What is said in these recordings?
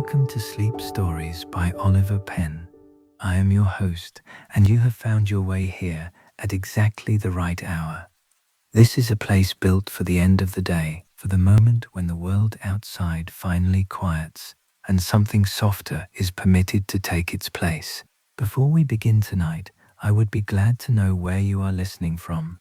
Welcome to Sleep Stories by Oliver Penn. I am your host, and you have found your way here at exactly the right hour. This is a place built for the end of the day, for the moment when the world outside finally quiets, and something softer is permitted to take its place. Before we begin tonight, I would be glad to know where you are listening from.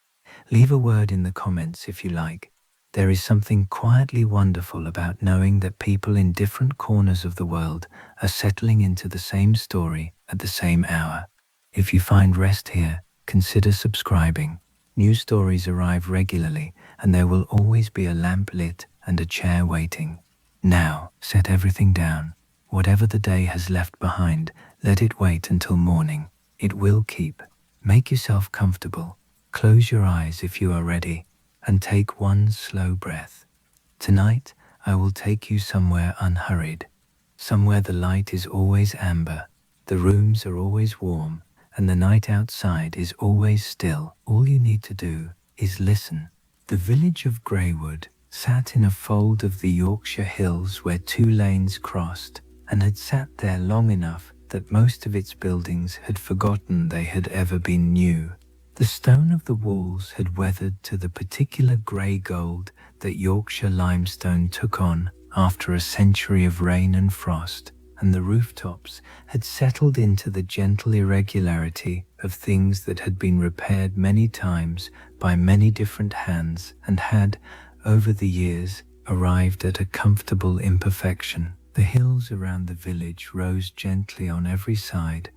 Leave a word in the comments if you like. There is something quietly wonderful about knowing that people in different corners of the world are settling into the same story at the same hour. If you find rest here, consider subscribing. New stories arrive regularly, and there will always be a lamp lit and a chair waiting. Now, set everything down. Whatever the day has left behind, let it wait until morning. It will keep. Make yourself comfortable. Close your eyes if you are ready, and take one slow breath. Tonight, I will take you somewhere unhurried, somewhere the light is always amber, the rooms are always warm, and the night outside is always still. All you need to do is listen. The village of Greywood sat in a fold of the Yorkshire hills where two lanes crossed, and had sat there long enough that most of its buildings had forgotten they had ever been new. The stone of the walls had weathered to the particular grey gold that Yorkshire limestone took on after a century of rain and frost, and the rooftops had settled into the gentle irregularity of things that had been repaired many times by many different hands and had, over the years, arrived at a comfortable imperfection. The hills around the village rose gently on every side,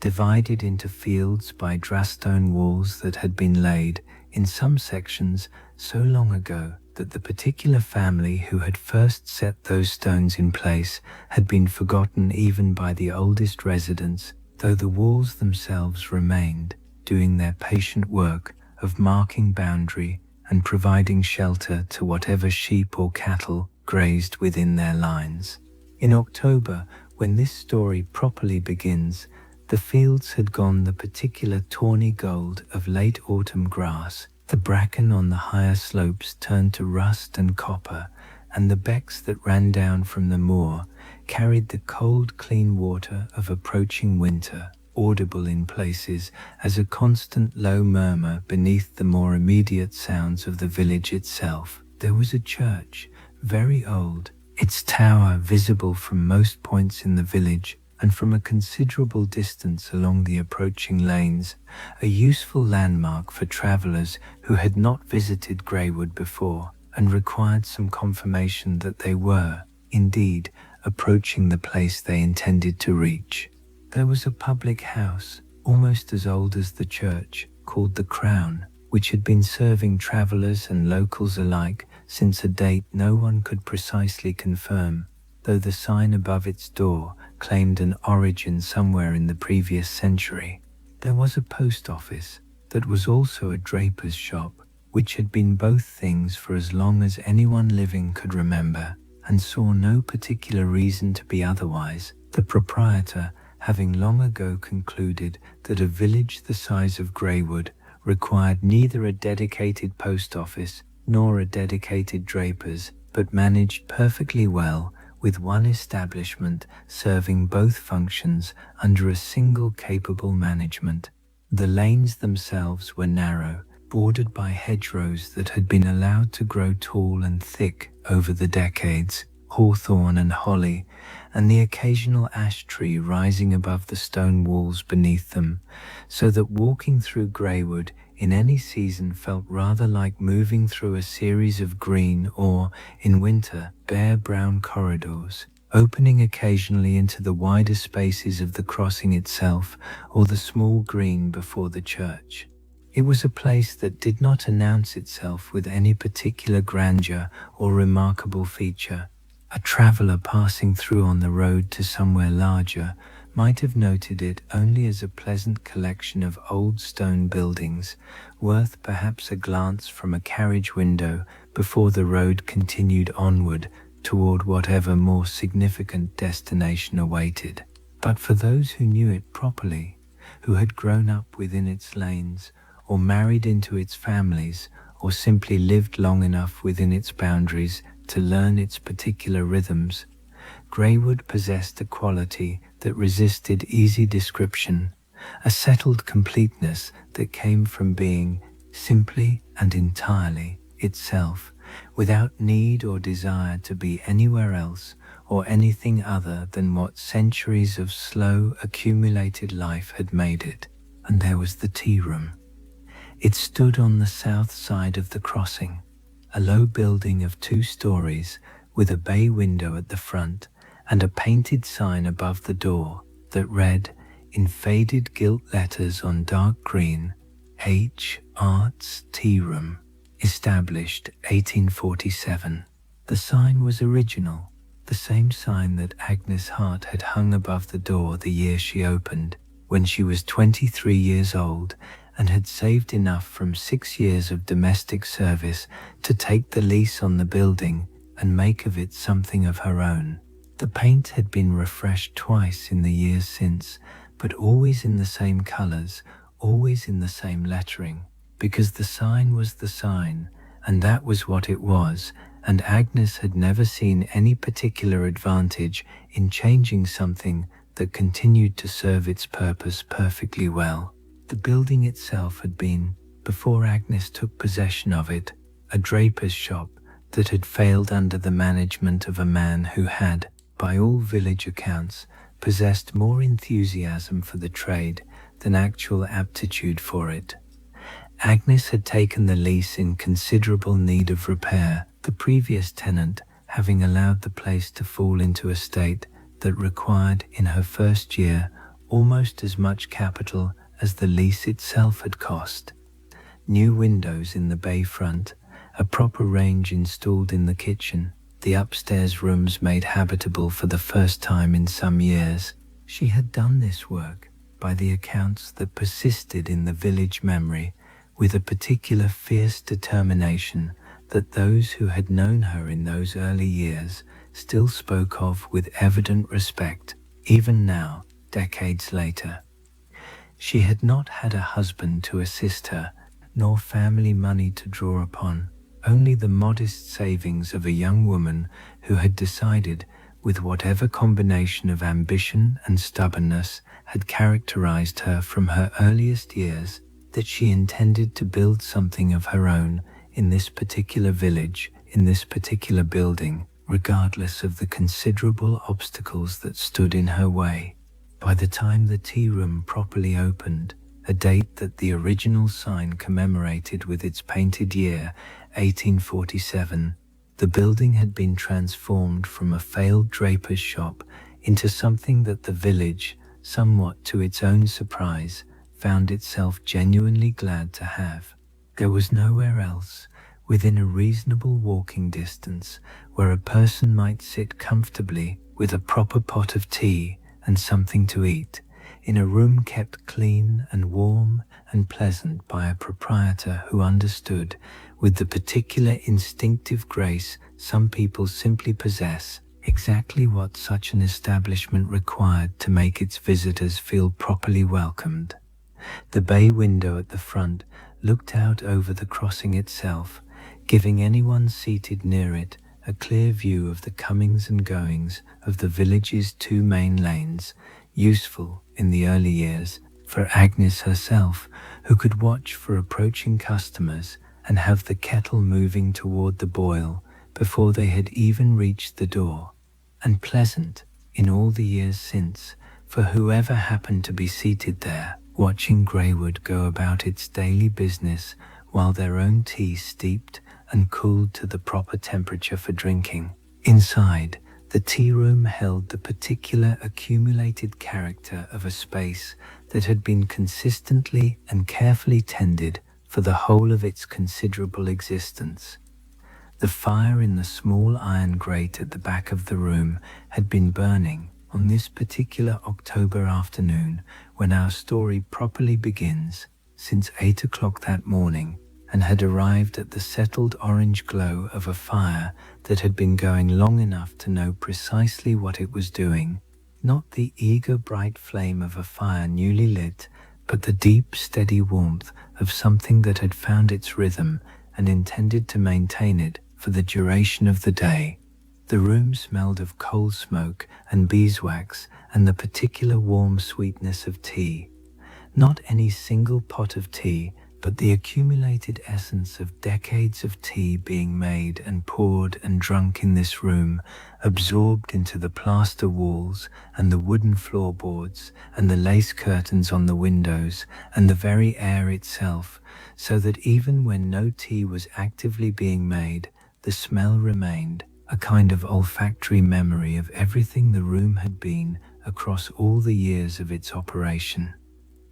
divided into fields by drastone walls that had been laid, in some sections, so long ago that the particular family who had first set those stones in place had been forgotten even by the oldest residents, though the walls themselves remained, doing their patient work of marking boundary and providing shelter to whatever sheep or cattle grazed within their lines. In October, when this story properly begins, the fields had gone the particular tawny gold of late autumn grass, the bracken on the higher slopes turned to rust and copper, and the becks that ran down from the moor carried the cold, clean water of approaching winter, audible in places as a constant low murmur beneath the more immediate sounds of the village itself. There was a church, very old, its tower visible from most points in the village, and from a considerable distance along the approaching lanes, a useful landmark for travellers who had not visited Greywood before and required some confirmation that they were, indeed, approaching the place they intended to reach. There was a public house, almost as old as the church, called the Crown, which had been serving travellers and locals alike since a date no one could precisely confirm, though the sign above its door claimed an origin somewhere in the previous century. There was a post office that was also a draper's shop, which had been both things for as long as anyone living could remember, and saw no particular reason to be otherwise, the proprietor having long ago concluded that a village the size of Greywood required neither a dedicated post office nor a dedicated draper's, but managed perfectly well with one establishment serving both functions under a single capable management. The lanes themselves were narrow, bordered by hedgerows that had been allowed to grow tall and thick over the decades, hawthorn and holly, and the occasional ash tree rising above the stone walls beneath them, so that walking through Greywood in any season felt rather like moving through a series of green or, in winter, bare brown corridors, opening occasionally into the wider spaces of the crossing itself or the small green before the church. It was a place that did not announce itself with any particular grandeur or remarkable feature. A traveller passing through on the road to somewhere larger might have noted it only as a pleasant collection of old stone buildings, worth perhaps a glance from a carriage window before the road continued onward toward whatever more significant destination awaited. But for those who knew it properly, who had grown up within its lanes, or married into its families, or simply lived long enough within its boundaries to learn its particular rhythms, Greywood possessed a quality that resisted easy description, a settled completeness that came from being simply and entirely itself, without need or desire to be anywhere else or anything other than what centuries of slow, accumulated life had made it. And there was the tea room. It stood on the south side of the crossing, a low building of 2 stories with a bay window at the front and a painted sign above the door that read, in faded gilt letters on dark green, H. Arts Tea Room, established 1847. The sign was original, the same sign that Agnes Hart had hung above the door the year she opened, when she was 23 years old and had saved enough from 6 years of domestic service to take the lease on the building and make of it something of her own. The paint had been refreshed twice in the years since, but always in the same colors, always in the same lettering, because the sign was the sign, and that was what it was, and Agnes had never seen any particular advantage in changing something that continued to serve its purpose perfectly well. The building itself had been, before Agnes took possession of it, a draper's shop that had failed under the management of a man who had, by all village accounts, possessed more enthusiasm for the trade than actual aptitude for it. Agnes had taken the lease in considerable need of repair, the previous tenant having allowed the place to fall into a state that required in her first year almost as much capital as the lease itself had cost. New windows in the bay front, a proper range installed in the kitchen, the upstairs rooms made habitable for the first time in some years. She had done this work, by the accounts that persisted in the village memory, with a particular fierce determination that those who had known her in those early years still spoke of with evident respect, even now, decades later. She had not had a husband to assist her, nor family money to draw upon, only the modest savings of a young woman who had decided, with whatever combination of ambition and stubbornness had characterized her from her earliest years, that she intended to build something of her own in this particular village, in this particular building, regardless of the considerable obstacles that stood in her way. By the time the tea room properly opened, a date that the original sign commemorated with its painted year, 1847, the building had been transformed from a failed draper's shop into something that the village, somewhat to its own surprise, found itself genuinely glad to have. There was nowhere else, within a reasonable walking distance, where a person might sit comfortably with a proper pot of tea and something to eat, in a room kept clean and warm and pleasant by a proprietor who understood, with the particular instinctive grace some people simply possess, exactly what such an establishment required to make its visitors feel properly welcomed. The bay window at the front looked out over the crossing itself, giving anyone seated near it a clear view of the comings and goings of the village's 2 main lanes, useful in the early years for Agnes herself, who could watch for approaching customers and have the kettle moving toward the boil before they had even reached the door, and pleasant in all the years since for whoever happened to be seated there, watching Greywood go about its daily business while their own tea steeped and cooled to the proper temperature for drinking. Inside, the tea room held the particular accumulated character of a space that had been consistently and carefully tended for the whole of its considerable existence. The fire in the small iron grate at the back of the room had been burning on this particular October afternoon when our story properly begins, since 8 o'clock that morning, and had arrived at the settled orange glow of a fire that had been going long enough to know precisely what it was doing, not the eager bright flame of a fire newly lit, but the deep steady warmth of something that had found its rhythm and intended to maintain it for the duration of the day. The room smelled of coal smoke and beeswax and the particular warm sweetness of tea. Not any single pot of tea, but the accumulated essence of decades of tea being made and poured and drunk in this room, absorbed into the plaster walls and the wooden floorboards and the lace curtains on the windows and the very air itself, so that even when no tea was actively being made, the smell remained, a kind of olfactory memory of everything the room had been across all the years of its operation.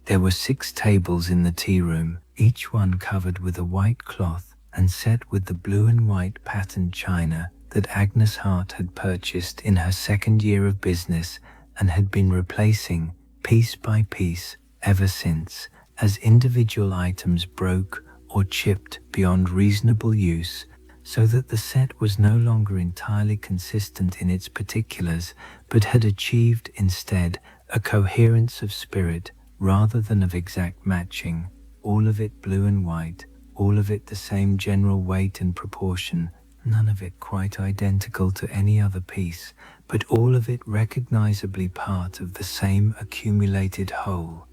There were 6 tables in the tea room, each one covered with a white cloth and set with the blue and white patterned china that Agnes Hart had purchased in her second year of business and had been replacing, piece by piece, ever since, as individual items broke or chipped beyond reasonable use, so that the set was no longer entirely consistent in its particulars, but had achieved instead a coherence of spirit rather than of exact matching, all of it blue and white, all of it the same general weight and proportion, none of it quite identical to any other piece, but all of it recognizably part of the same accumulated whole.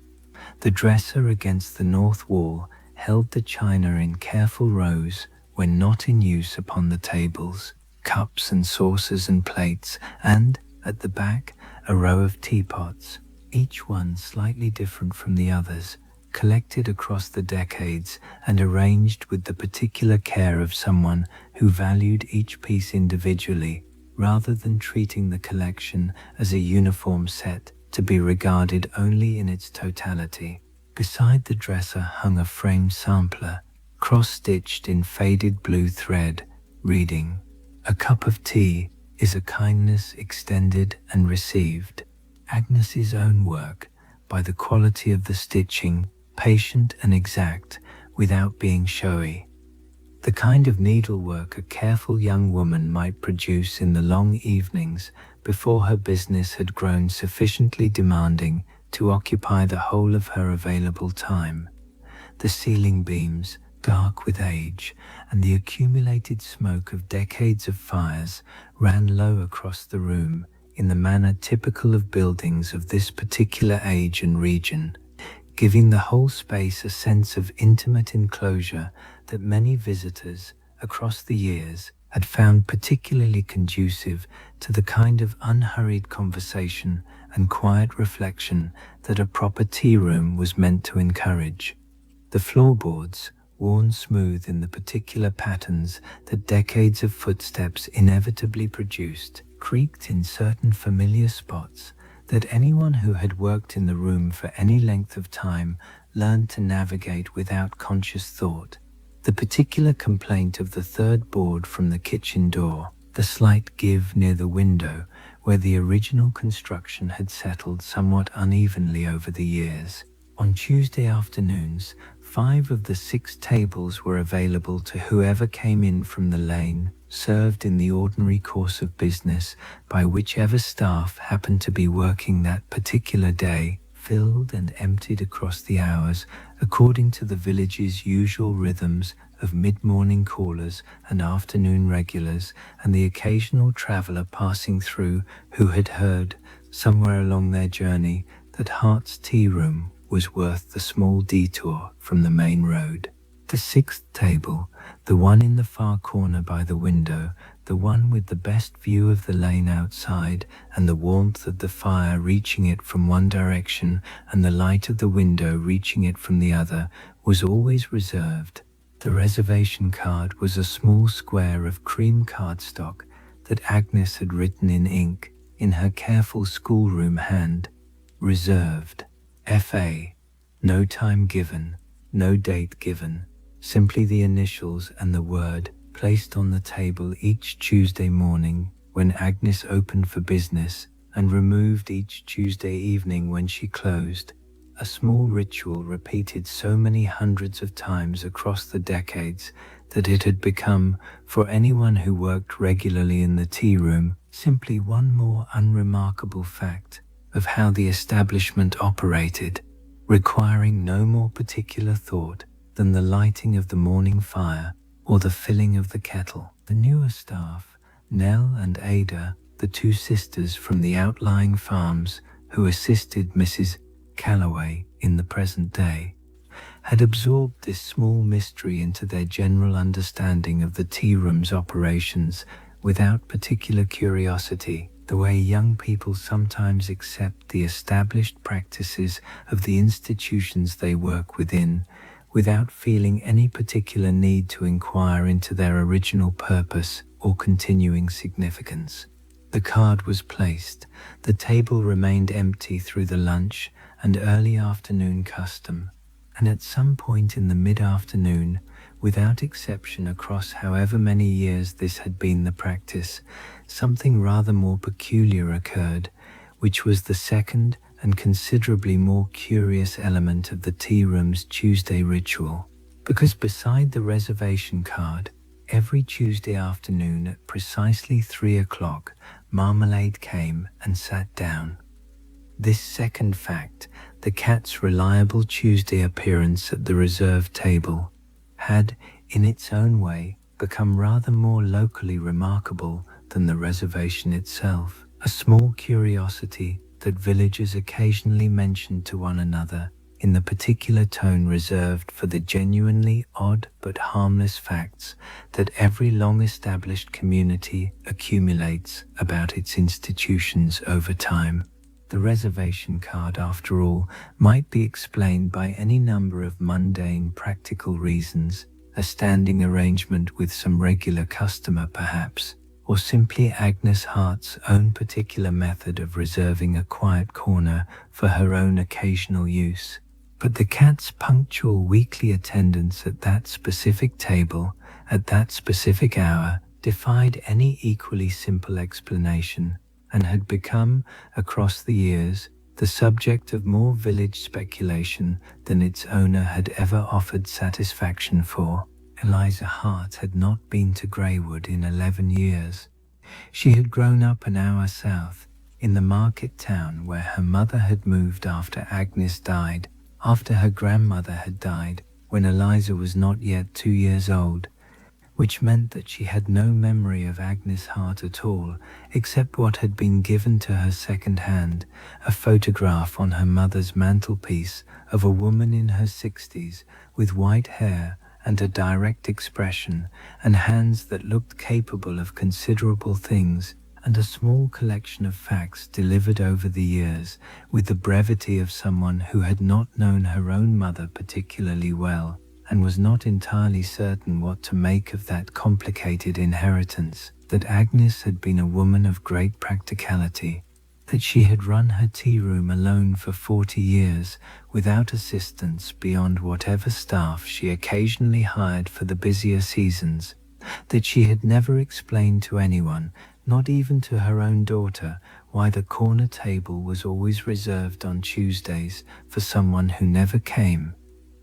The dresser against the north wall held the china in careful rows when not in use upon the tables, cups and saucers and plates, and, at the back, a row of teapots, each one slightly different from the others, collected across the decades and arranged with the particular care of someone who valued each piece individually, rather than treating the collection as a uniform set to be regarded only in its totality. Beside the dresser hung a framed sampler, cross-stitched in faded blue thread, reading, "A cup of tea is a kindness extended and received." Agnes's own work, by the quality of the stitching, patient and exact, without being showy. The kind of needlework a careful young woman might produce in the long evenings before her business had grown sufficiently demanding to occupy the whole of her available time. The ceiling beams, dark with age, and the accumulated smoke of decades of fires ran low across the room in the manner typical of buildings of this particular age and region, giving the whole space a sense of intimate enclosure that many visitors across the years had found particularly conducive to the kind of unhurried conversation and quiet reflection that a proper tea room was meant to encourage. The floorboards, worn smooth in the particular patterns that decades of footsteps inevitably produced, creaked in certain familiar spots that anyone who had worked in the room for any length of time learned to navigate without conscious thought. The particular complaint of the third board from the kitchen door, the slight give near the window where the original construction had settled somewhat unevenly over the years. On Tuesday afternoons, 5 of the 6 tables were available to whoever came in from the lane, served in the ordinary course of business by whichever staff happened to be working that particular day, filled and emptied across the hours according to the village's usual rhythms of mid-morning callers and afternoon regulars, and the occasional traveller passing through who had heard, somewhere along their journey, that Hart's tea room was worth the small detour from the main road. The 6th table, the one in the far corner by the window, the one with the best view of the lane outside and the warmth of the fire reaching it from one direction and the light of the window reaching it from the other, was always reserved. The reservation card was a small square of cream cardstock that Agnes had written in ink in her careful schoolroom hand. Reserved. F.A. No time given, no date given, simply the initials and the word placed on the table each Tuesday morning when Agnes opened for business and removed each Tuesday evening when she closed. A small ritual repeated so many hundreds of times across the decades that it had become, for anyone who worked regularly in the tea room, simply one more unremarkable fact of how the establishment operated, requiring no more particular thought than the lighting of the morning fire or the filling of the kettle. The newer staff, Nell and Ada, the two sisters from the outlying farms who assisted Mrs. Calloway in the present day, had absorbed this small mystery into their general understanding of the tea room's operations without particular curiosity, the way young people sometimes accept the established practices of the institutions they work within, without feeling any particular need to inquire into their original purpose or continuing significance. The card was placed, the table remained empty through the lunch and early afternoon custom, and at some point in the mid-afternoon, without exception across however many years this had been the practice, something rather more peculiar occurred, which was the second and considerably more curious element of the tea room's Tuesday ritual. Because beside the reservation card, every Tuesday afternoon at precisely 3 o'clock, Marmalade came and sat down. This second fact, the cat's reliable Tuesday appearance at the reserved table, had, in its own way, become rather more locally remarkable than the reservation itself, a small curiosity that villagers occasionally mentioned to one another in the particular tone reserved for the genuinely odd but harmless facts that every long-established community accumulates about its institutions over time. The reservation card, after all, might be explained by any number of mundane practical reasons, a standing arrangement with some regular customer perhaps, or simply Agnes Hart's own particular method of reserving a quiet corner for her own occasional use. But the cat's punctual weekly attendance at that specific table, at that specific hour, defied any equally simple explanation, and had become, across the years, the subject of more village speculation than its owner had ever offered satisfaction for. Eliza Hart had not been to Greywood in 11 years. She had grown up an hour south, in the market town where her mother had moved after Agnes died, after her grandmother had died, when Eliza was not yet 2 years old, which meant that she had no memory of Agnes Hart at all, except what had been given to her second-hand, a photograph on her mother's mantelpiece of a woman in her 60s, with white hair and a direct expression, and hands that looked capable of considerable things, and a small collection of facts delivered over the years with the brevity of someone who had not known her own mother particularly well, and was not entirely certain what to make of that complicated inheritance, that Agnes had been a woman of great practicality, that she had run her tea room alone for 40 years without assistance beyond whatever staff she occasionally hired for the busier seasons, that she had never explained to anyone, not even to her own daughter, why the corner table was always reserved on Tuesdays for someone who never came.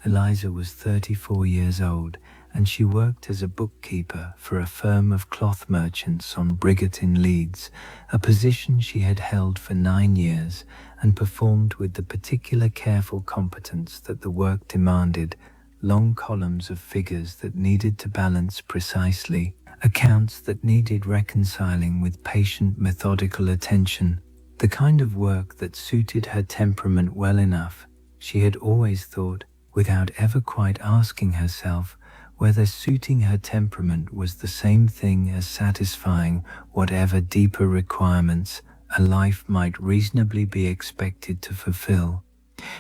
Eliza was 34 years old, and she worked as a bookkeeper for a firm of cloth merchants on Briggate in Leeds, a position she had held for 9 years and performed with the particular careful competence that the work demanded, long columns of figures that needed to balance precisely, accounts that needed reconciling with patient methodical attention, the kind of work that suited her temperament well enough, she had always thought, without ever quite asking herself whether suiting her temperament was the same thing as satisfying whatever deeper requirements a life might reasonably be expected to fulfill.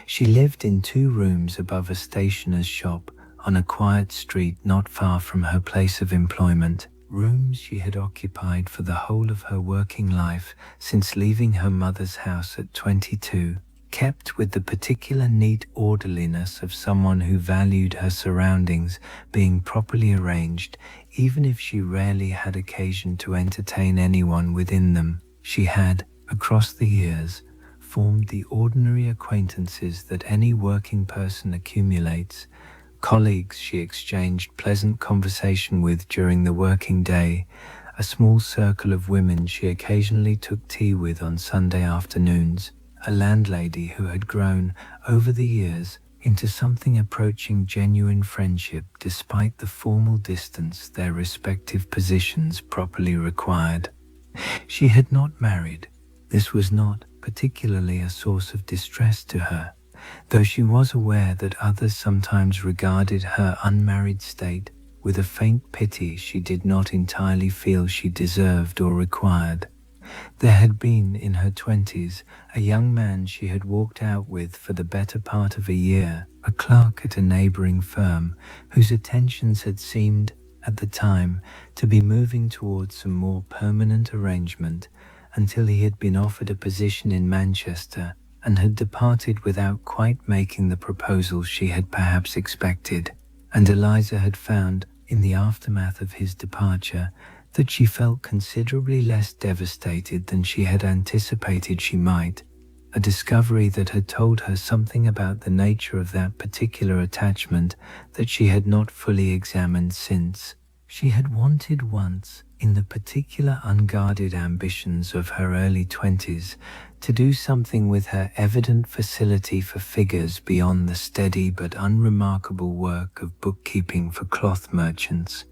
She lived in 2 rooms above a stationer's shop on a quiet street not far from her place of employment, rooms she had occupied for the whole of her working life since leaving her mother's house at 22, kept with the particular neat orderliness of someone who valued her surroundings being properly arranged, even if she rarely had occasion to entertain anyone within them. She had, across the years, formed the ordinary acquaintances that any working person accumulates, colleagues she exchanged pleasant conversation with during the working day, a small circle of women she occasionally took tea with on Sunday afternoons, a landlady who had grown, over the years, into something approaching genuine friendship despite the formal distance their respective positions properly required. She had not married. This was not particularly a source of distress to her, though she was aware that others sometimes regarded her unmarried state with a faint pity she did not entirely feel she deserved or required. There had been, in her 20s, a young man she had walked out with for the better part of a year, a clerk at a neighboring firm, whose attentions had seemed, at the time, to be moving towards some more permanent arrangement, until he had been offered a position in Manchester and had departed without quite making the proposal she had perhaps expected. And Eliza had found, in the aftermath of his departure, that she felt considerably less devastated than she had anticipated she might, a discovery that had told her something about the nature of that particular attachment that she had not fully examined since. She had wanted once, in the particular unguarded ambitions of her early 20s, to do something with her evident facility for figures beyond the steady but unremarkable work of bookkeeping for cloth merchants.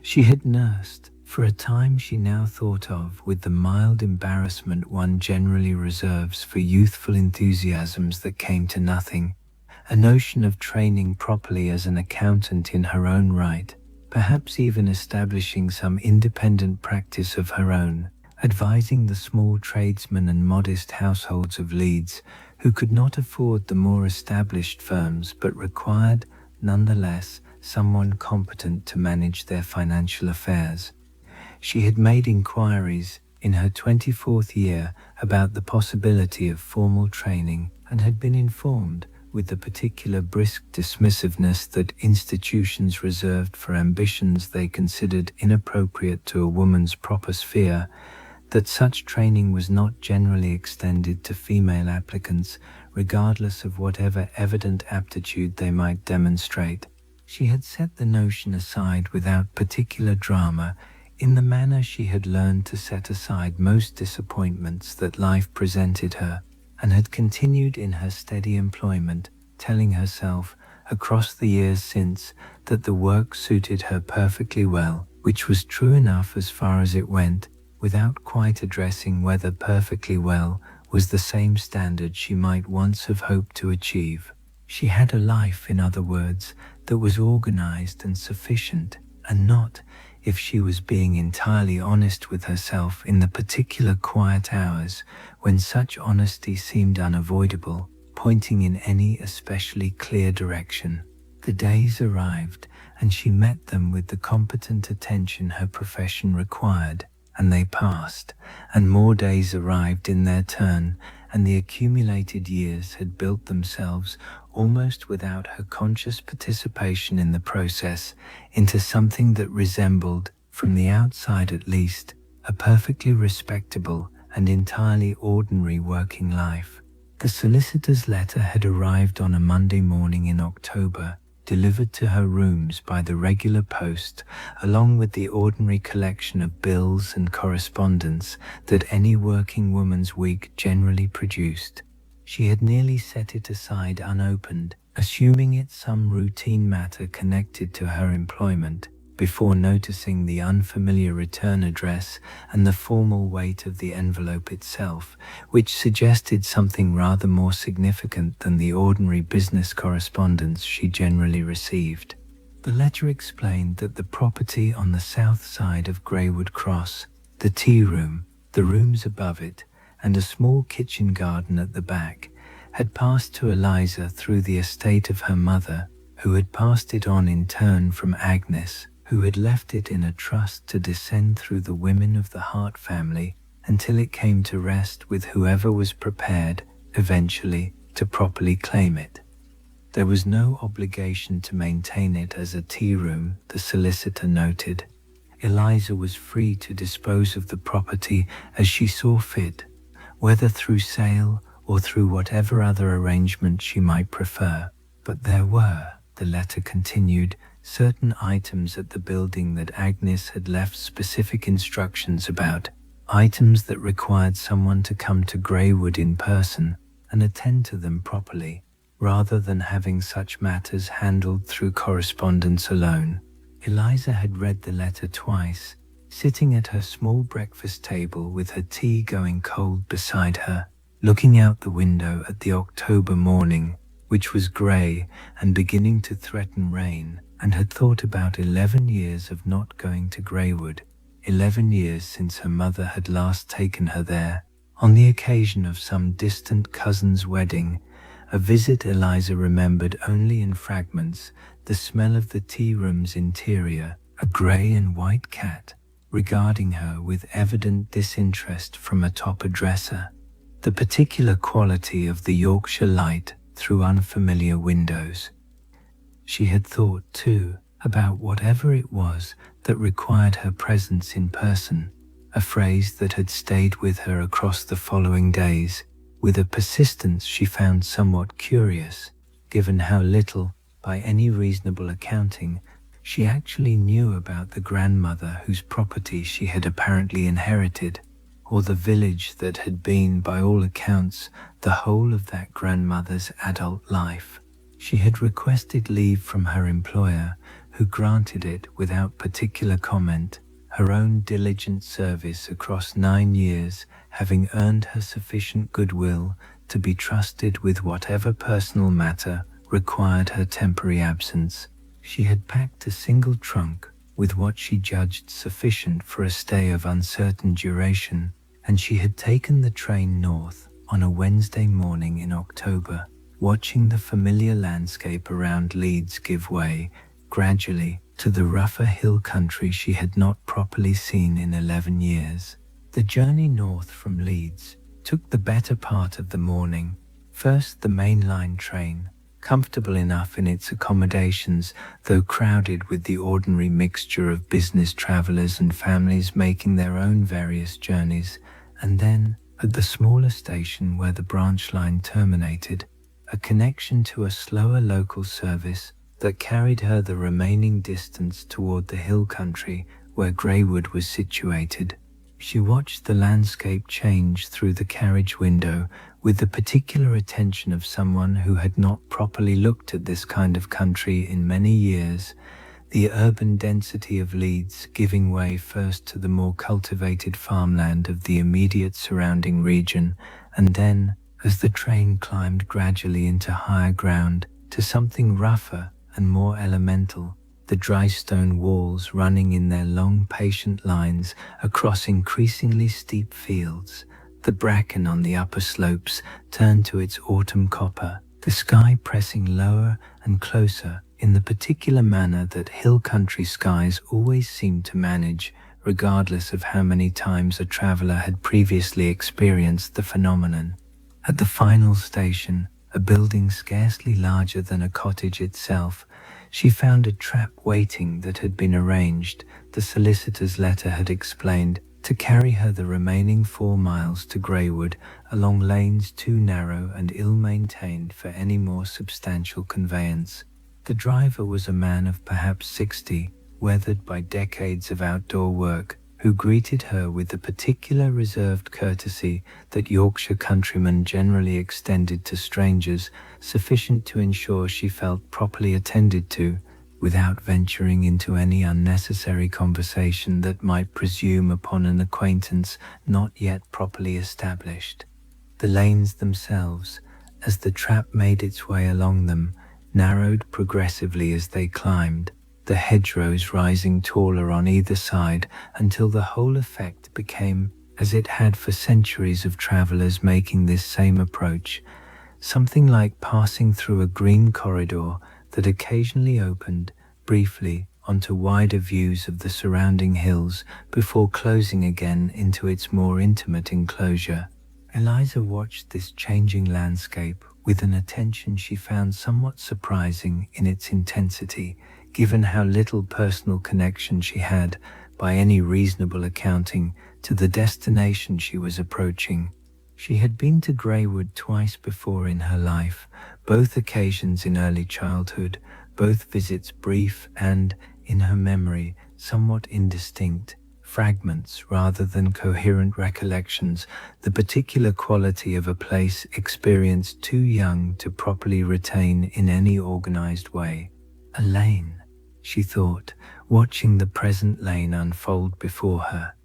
She had nursed, for a time she now thought of with the mild embarrassment one generally reserves for youthful enthusiasms that came to nothing, a notion of training properly as an accountant in her own right, perhaps even establishing some independent practice of her own, advising the small tradesmen and modest households of Leeds who could not afford the more established firms but required, nonetheless, someone competent to manage their financial affairs. She had made inquiries in her 24th year about the possibility of formal training and had been informed, with the particular brisk dismissiveness that institutions reserved for ambitions they considered inappropriate to a woman's proper sphere, that such training was not generally extended to female applicants, regardless of whatever evident aptitude they might demonstrate. She had set the notion aside without particular drama, in the manner she had learned to set aside most disappointments that life presented her, and had continued in her steady employment, telling herself, across the years since, that the work suited her perfectly well, which was true enough as far as it went, without quite addressing whether perfectly well was the same standard she might once have hoped to achieve. She had a life, in other words, that was organized and sufficient, and not, if she was being entirely honest with herself in the particular quiet hours when such honesty seemed unavoidable, pointing in any especially clear direction. The days arrived, and she met them with the competent attention her profession required, and they passed, and more days arrived in their turn, and the accumulated years had built themselves, almost without her conscious participation in the process, into something that resembled, from the outside at least, a perfectly respectable and entirely ordinary working life. The solicitor's letter had arrived on a Monday morning in October, delivered to her rooms by the regular post, along with the ordinary collection of bills and correspondence that any working woman's week generally produced. She had nearly set it aside unopened, assuming it some routine matter connected to her employment, before noticing the unfamiliar return address and the formal weight of the envelope itself, which suggested something rather more significant than the ordinary business correspondence she generally received. The letter explained that the property on the south side of Greywood Cross, the tea room, the rooms above it, and a small kitchen garden at the back, had passed to Eliza through the estate of her mother, who had passed it on in turn from Agnes, who had left it in a trust to descend through the women of the Hart family until it came to rest with whoever was prepared, eventually, to properly claim it. There was no obligation to maintain it as a tea room, the solicitor noted. Eliza was free to dispose of the property as she saw fit, whether through sale or through whatever other arrangement she might prefer. But there were, the letter continued, certain items at the building that Agnes had left specific instructions about, items that required someone to come to Greywood in person and attend to them properly, rather than having such matters handled through correspondence alone. Eliza had read the letter twice, sitting at her small breakfast table with her tea going cold beside her, looking out the window at the October morning, which was grey and beginning to threaten rain, and had thought about 11 years of not going to Greywood, 11 years since her mother had last taken her there, on the occasion of some distant cousin's wedding, a visit Eliza remembered only in fragments, the smell of the tea room's interior, a grey and white cat, regarding her with evident disinterest from atop a dresser, the particular quality of the Yorkshire light through unfamiliar windows. She had thought, too, about whatever it was that required her presence in person, a phrase that had stayed with her across the following days, with a persistence she found somewhat curious, given how little, by any reasonable accounting, she actually knew about the grandmother whose property she had apparently inherited, or the village that had been, by all accounts, the whole of that grandmother's adult life. She had requested leave from her employer, who granted it without particular comment, her own diligent service across 9 years having earned her sufficient goodwill to be trusted with whatever personal matter required her temporary absence. She had packed a single trunk with what she judged sufficient for a stay of uncertain duration, and she had taken the train north on a Wednesday morning in October, watching the familiar landscape around Leeds give way, gradually, to the rougher hill country she had not properly seen in 11 years. The journey north from Leeds took the better part of the morning. First the main line train, comfortable enough in its accommodations, though crowded with the ordinary mixture of business travellers and families making their own various journeys, and then, at the smaller station where the branch line terminated, a connection to a slower local service that carried her the remaining distance toward the hill country where Greywood was situated. She watched the landscape change through the carriage window with the particular attention of someone who had not properly looked at this kind of country in many years, the urban density of Leeds giving way first to the more cultivated farmland of the immediate surrounding region, and then, as the train climbed gradually into higher ground, to something rougher and more elemental, the dry stone walls running in their long patient lines across increasingly steep fields, the bracken on the upper slopes turned to its autumn copper, the sky pressing lower and closer in the particular manner that hill country skies always seem to manage, regardless of how many times a traveller had previously experienced the phenomenon. At the final station, a building scarcely larger than a cottage itself, she found a trap waiting that had been arranged, the solicitor's letter had explained, to carry her the remaining 4 miles to Greywood along lanes too narrow and ill-maintained for any more substantial conveyance. The driver was a man of perhaps 60, weathered by decades of outdoor work, who greeted her with the particular reserved courtesy that Yorkshire countrymen generally extended to strangers, sufficient to ensure she felt properly attended to, without venturing into any unnecessary conversation that might presume upon an acquaintance not yet properly established. The lanes themselves, as the trap made its way along them, narrowed progressively as they climbed, the hedgerows rising taller on either side until the whole effect became, as it had for centuries of travellers making this same approach, something like passing through a green corridor that occasionally opened, briefly, onto wider views of the surrounding hills before closing again into its more intimate enclosure. Eliza watched this changing landscape with an attention she found somewhat surprising in its intensity, given how little personal connection she had, by any reasonable accounting, to the destination she was approaching. She had been to Greywood twice before in her life, both occasions in early childhood, both visits brief and, in her memory, somewhat indistinct, fragments rather than coherent recollections, the particular quality of a place experienced too young to properly retain in any organized way. A lane, she thought, watching the present lane unfold before her.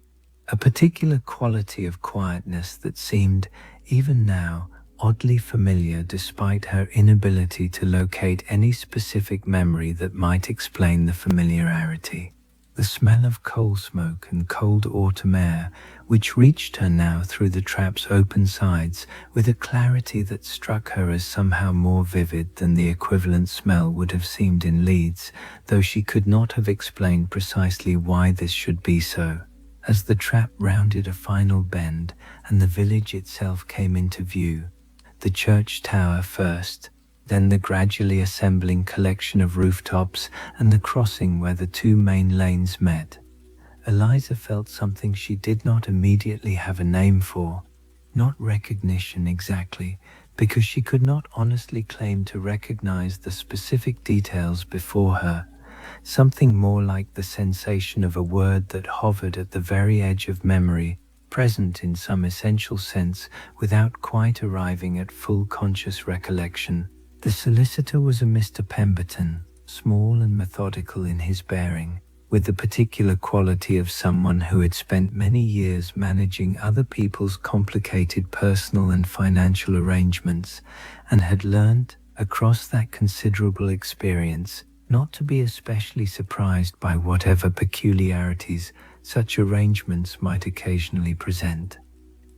A particular quality of quietness that seemed, even now, oddly familiar despite her inability to locate any specific memory that might explain the familiarity. The smell of coal smoke and cold autumn air, which reached her now through the trap's open sides with a clarity that struck her as somehow more vivid than the equivalent smell would have seemed in Leeds, though she could not have explained precisely why this should be so. As the trap rounded a final bend and the village itself came into view, the church tower first, then the gradually assembling collection of rooftops and the crossing where the two main lanes met, Eliza felt something she did not immediately have a name for. Not recognition exactly, because she could not honestly claim to recognize the specific details before her. Something more like the sensation of a word that hovered at the very edge of memory, present in some essential sense without quite arriving at full conscious recollection. The solicitor was a Mr. Pemberton, small and methodical in his bearing, with the particular quality of someone who had spent many years managing other people's complicated personal and financial arrangements, and had learned, across that considerable experience, not to be especially surprised by whatever peculiarities such arrangements might occasionally present.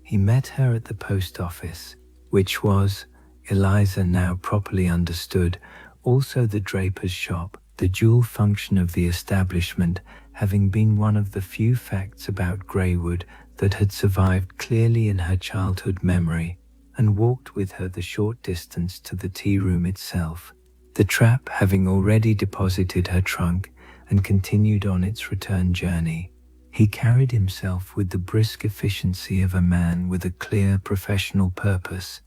He met her at the post office, which was, Eliza now properly understood, also the draper's shop, the dual function of the establishment having been one of the few facts about Greywood that had survived clearly in her childhood memory, and walked with her the short distance to the tea room itself, the trap having already deposited her trunk and continued on its return journey. He carried himself with the brisk efficiency of a man with a clear professional purpose,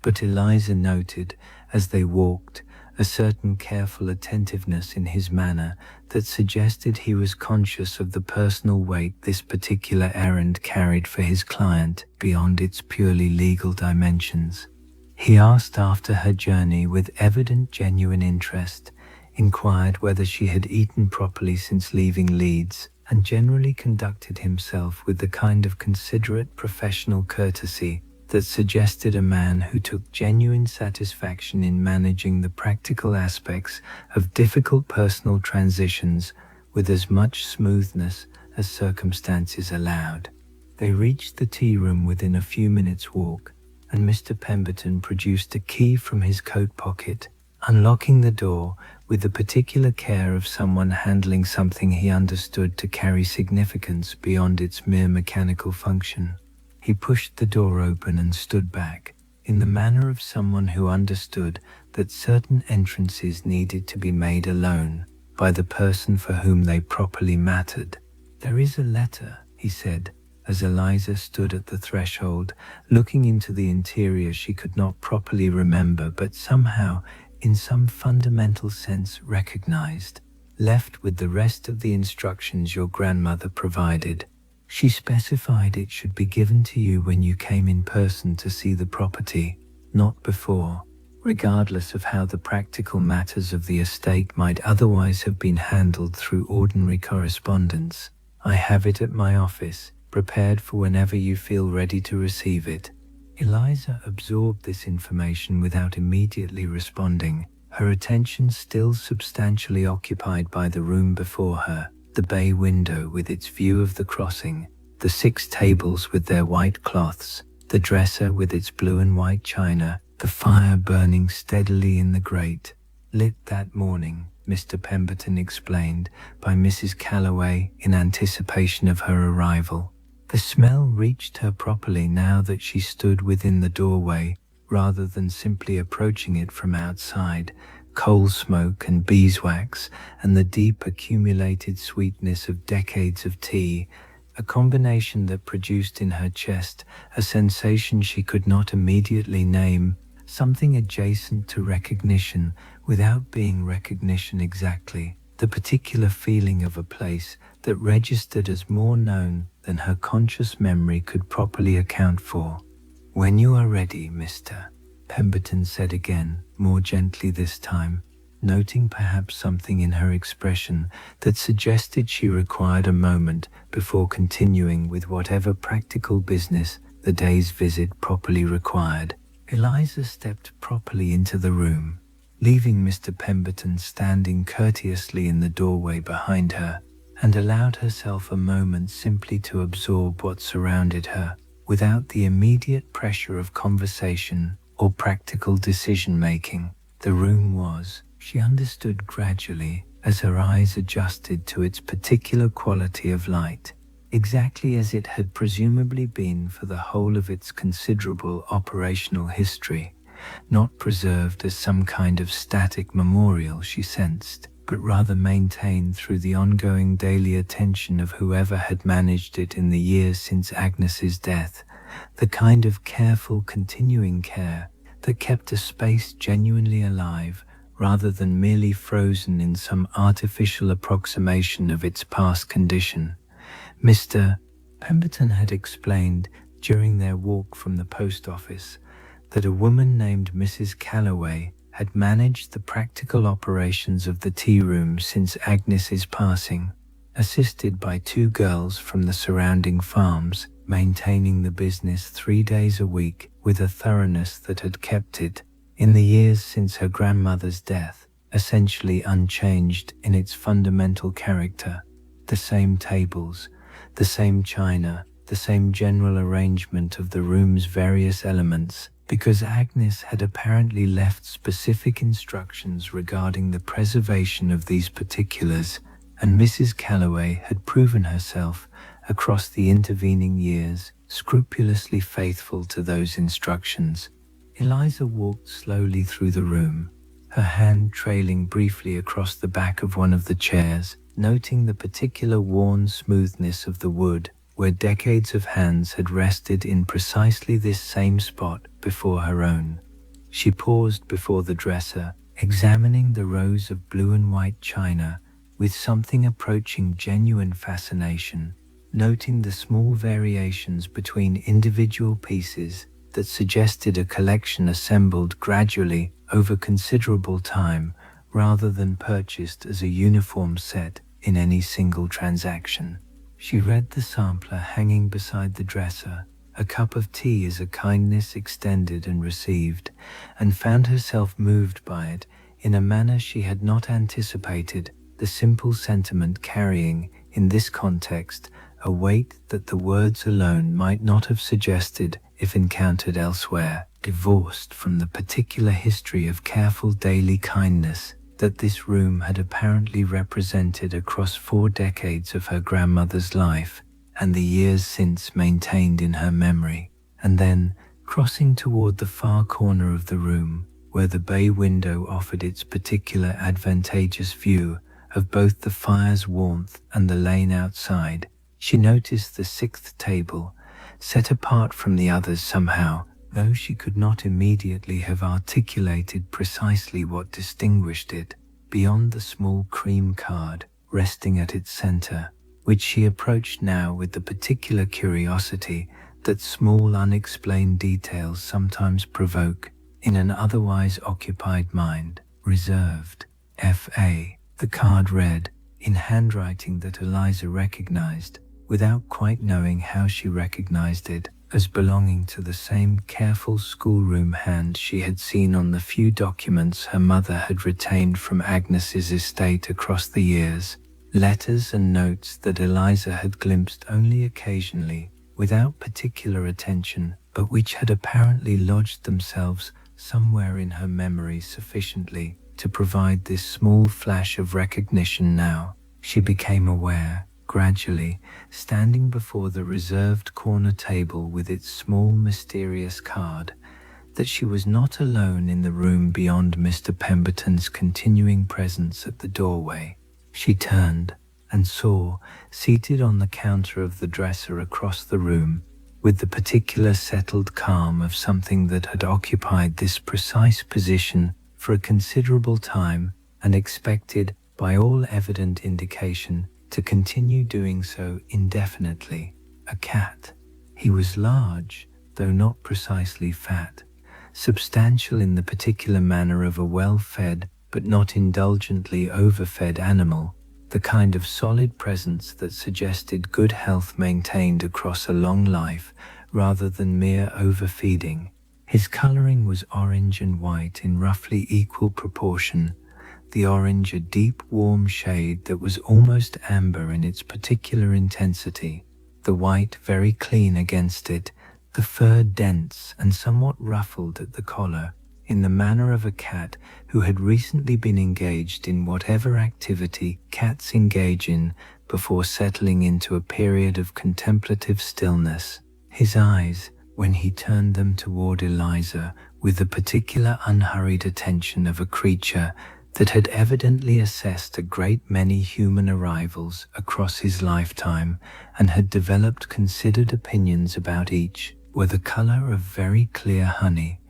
but Eliza noted, as they walked, a certain careful attentiveness in his manner that suggested he was conscious of the personal weight this particular errand carried for his client beyond its purely legal dimensions. He asked after her journey with evident genuine interest, inquired whether she had eaten properly since leaving Leeds, and generally conducted himself with the kind of considerate professional courtesy that suggested a man who took genuine satisfaction in managing the practical aspects of difficult personal transitions with as much smoothness as circumstances allowed. They reached the tea room within a few minutes' walk, and Mr. Pemberton produced a key from his coat pocket, unlocking the door with the particular care of someone handling something he understood to carry significance beyond its mere mechanical function. He pushed the door open and stood back, in the manner of someone who understood that certain entrances needed to be made alone by the person for whom they properly mattered. "There is a letter," he said, as Eliza stood at the threshold, looking into the interior she could not properly remember but somehow, in some fundamental sense, recognized, "left with the rest of the instructions your grandmother provided. She specified it should be given to you when you came in person to see the property, not before, regardless of how the practical matters of the estate might otherwise have been handled through ordinary correspondence. I have it at my office, prepared for whenever you feel ready to receive it." Eliza absorbed this information without immediately responding, her attention still substantially occupied by the room before her, the bay window with its view of the crossing, the 6 tables with their white cloths, the dresser with its blue and white china, the fire burning steadily in the grate, lit that morning, Mr. Pemberton explained, by Mrs. Calloway in anticipation of her arrival. The smell reached her properly now that she stood within the doorway, rather than simply approaching it from outside. Coal smoke and beeswax and the deep accumulated sweetness of decades of tea, a combination that produced in her chest a sensation she could not immediately name, something adjacent to recognition without being recognition exactly, the particular feeling of a place that registered as more known than her conscious memory could properly account for. "When you are ready, Mr. Pemberton said again, more gently this time, noting perhaps something in her expression that suggested she required a moment before continuing with whatever practical business the day's visit properly required. Eliza stepped properly into the room, leaving Mr. Pemberton standing courteously in the doorway behind her, and allowed herself a moment simply to absorb what surrounded her, without the immediate pressure of conversation or practical decision-making. The room was, she understood gradually, as her eyes adjusted to its particular quality of light, exactly as it had presumably been for the whole of its considerable operational history, not preserved as some kind of static memorial, she sensed, but rather maintained through the ongoing daily attention of whoever had managed it in the years since Agnes's death, the kind of careful continuing care that kept a space genuinely alive rather than merely frozen in some artificial approximation of its past condition. Mr. Pemberton had explained during their walk from the post office that a woman named Mrs. Calloway had managed the practical operations of the tea room since Agnes's passing, assisted by 2 girls from the surrounding farms, maintaining the business 3 days a week with a thoroughness that had kept it, in the years since her grandmother's death, essentially unchanged in its fundamental character. The same tables, the same china, the same general arrangement of the room's various elements, because Agnes had apparently left specific instructions regarding the preservation of these particulars, and Mrs. Calloway had proven herself, across the intervening years, scrupulously faithful to those instructions. Eliza walked slowly through the room, her hand trailing briefly across the back of one of the chairs, noting the particular worn smoothness of the wood where decades of hands had rested in precisely this same spot before her own. She paused before the dresser, examining the rows of blue and white china with something approaching genuine fascination, noting the small variations between individual pieces that suggested a collection assembled gradually over considerable time rather than purchased as a uniform set in any single transaction. She read the sampler hanging beside the dresser, a cup of tea as a kindness extended and received, and found herself moved by it in a manner she had not anticipated, the simple sentiment carrying, in this context, a weight that the words alone might not have suggested if encountered elsewhere, divorced from the particular history of careful daily kindness that this room had apparently represented across 4 decades of her grandmother's life and the years since maintained in her memory. And then, crossing toward the far corner of the room, where the bay window offered its particular advantageous view of both the fire's warmth and the lane outside, she noticed the 6th table, set apart from the others somehow, though she could not immediately have articulated precisely what distinguished it, beyond the small cream card resting at its center, which she approached now with the particular curiosity that small unexplained details sometimes provoke in an otherwise occupied mind. Reserved, F.A., the card read, in handwriting that Eliza recognized, without quite knowing how she recognized it, as belonging to the same careful schoolroom hand she had seen on the few documents her mother had retained from Agnes's estate across the years, letters and notes that Eliza had glimpsed only occasionally, without particular attention, but which had apparently lodged themselves somewhere in her memory sufficiently to provide this small flash of recognition now. She became aware, gradually, standing before the reserved corner table with its small mysterious card, that she was not alone in the room beyond Mr. Pemberton's continuing presence at the doorway. She turned and saw, seated on the counter of the dresser across the room, with the particular settled calm of something that had occupied this precise position for a considerable time and expected, by all evident indication, to continue doing so indefinitely. A cat. He was large, though not precisely fat, substantial in the particular manner of a well-fed but not indulgently overfed animal, the kind of solid presence that suggested good health maintained across a long life rather than mere overfeeding. His coloring was orange and white in roughly equal proportion, the orange a deep warm shade that was almost amber in its particular intensity, the white very clean against it, the fur dense and somewhat ruffled at the collar, in the manner of a cat who had recently been engaged in whatever activity cats engage in before settling into a period of contemplative stillness. His eyes, when he turned them toward Eliza with the particular unhurried attention of a creature that had evidently assessed a great many human arrivals across his lifetime and had developed considered opinions about each, were the color of very clear honey,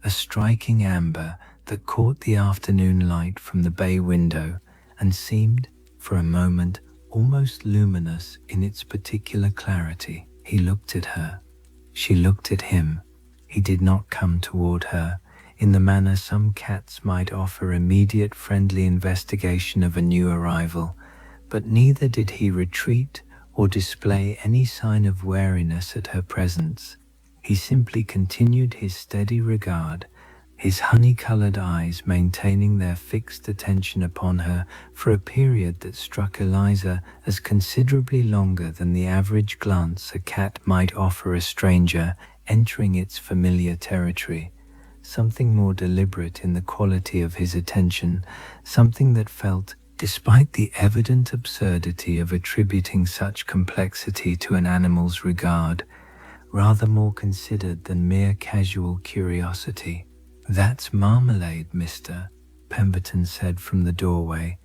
a striking amber that caught the afternoon light from the bay window and seemed, for a moment, almost luminous in its particular clarity. He looked at her. She looked at him. He did not come toward her in the manner some cats might offer immediate friendly investigation of a new arrival, but neither did he retreat or display any sign of wariness at her presence. He simply continued his steady regard, his honey-colored eyes maintaining their fixed attention upon her for a period that struck Eliza as considerably longer than the average glance a cat might offer a stranger entering its familiar territory. Something more deliberate in the quality of his attention, something that felt, despite the evident absurdity of attributing such complexity to an animal's regard, rather more considered than mere casual curiosity. "That's Marmalade, Mr. Pemberton said from the doorway,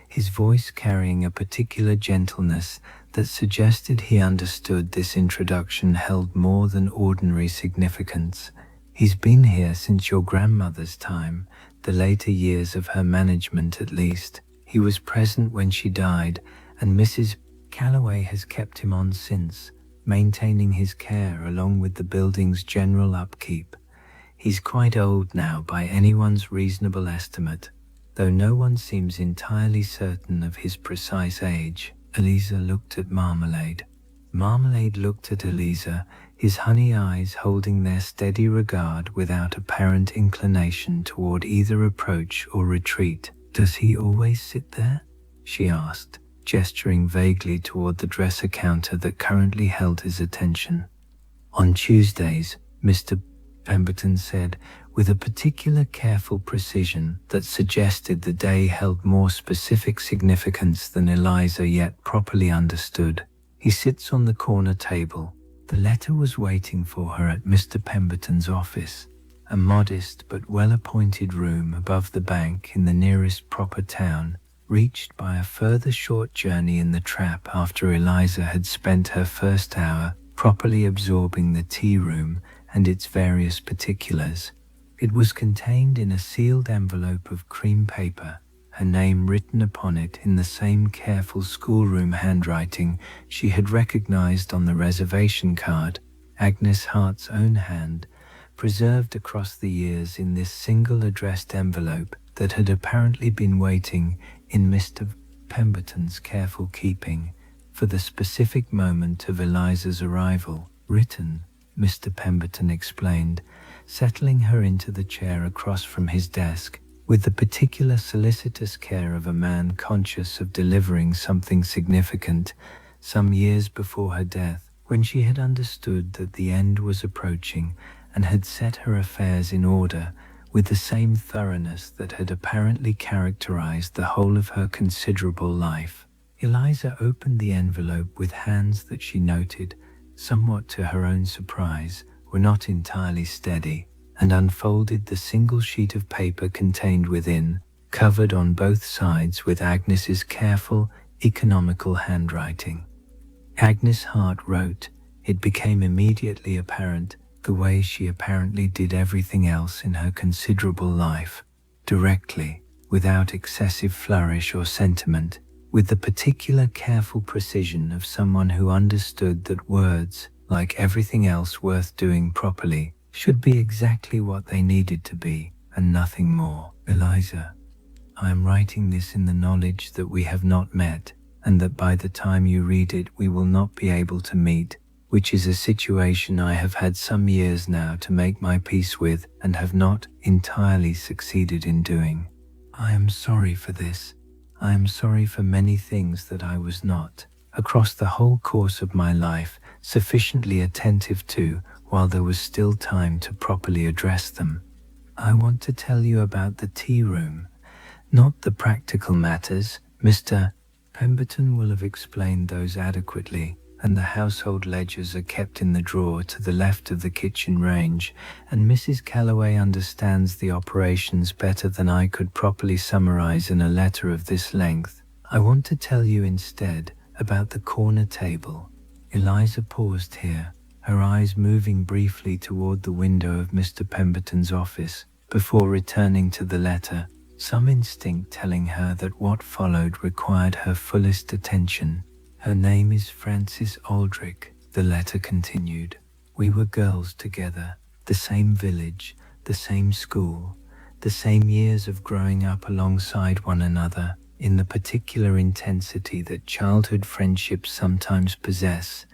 his voice carrying a particular gentleness that suggested he understood this introduction held more than ordinary significance. "He's been here since your grandmother's time, the later years of her management at least. He was present when she died, and Mrs. Calloway has kept him on since, maintaining his care along with the building's general upkeep. He's quite old now by anyone's reasonable estimate, though no one seems entirely certain of his precise age." Eliza looked at Marmalade. Marmalade looked at Eliza, his honey eyes holding their steady regard without apparent inclination toward either approach or retreat. "Does he always sit there?" she asked, gesturing vaguely toward the dresser counter that currently held his attention. "On Tuesdays," Mr. Pemberton said, with a particular careful precision that suggested the day held more specific significance than Eliza yet properly understood. "He sits on the corner table." The letter was waiting for her at Mr. Pemberton's office, a modest but well-appointed room above the bank in the nearest proper town, reached by a further short journey in the trap after Eliza had spent her first hour properly absorbing the tea room and its various particulars. It was contained in a sealed envelope of cream paper, her name written upon it in the same careful schoolroom handwriting she had recognized on the reservation card, Agnes Hart's own hand, preserved across the years in this single addressed envelope that had apparently been waiting in Mr. Pemberton's careful keeping for the specific moment of Eliza's arrival. "Written," Mr. Pemberton explained, settling her into the chair across from his desk, with the particular solicitous care of a man conscious of delivering something significant, some years before her death, when she had understood that the end was approaching and had set her affairs in order with the same thoroughness that had apparently characterized the whole of her considerable life. Eliza opened the envelope with hands that she noted, somewhat to her own surprise, were not entirely steady, and unfolded the single sheet of paper contained within, covered on both sides with Agnes's careful, economical handwriting. Agnes Hart wrote. It became immediately apparent, the way she apparently did everything else in her considerable life, directly, without excessive flourish or sentiment, with the particular careful precision of someone who understood that words, like everything else worth doing properly, should be exactly what they needed to be, and nothing more. Eliza, I am writing this in the knowledge that we have not met, and that by the time you read it we will not be able to meet, which is a situation I have had some years now to make my peace with and have not entirely succeeded in doing. I am sorry for this. I am sorry for many things that I was not, across the whole course of my life, sufficiently attentive to while there was still time to properly address them. I want to tell you about the tea room, not the practical matters. Mr. Pemberton will have explained those adequately, and the household ledgers are kept in the drawer to the left of the kitchen range, and Mrs. Calloway understands the operations better than I could properly summarize in a letter of this length. I want to tell you instead about the corner table. Eliza paused here, her eyes moving briefly toward the window of Mr. Pemberton's office, before returning to the letter, some instinct telling her that what followed required her fullest attention. Her name is Frances Aldrich, the letter continued. We were girls together, the same village, the same school, the same years of growing up alongside one another, in the particular intensity that childhood friendships sometimes possess,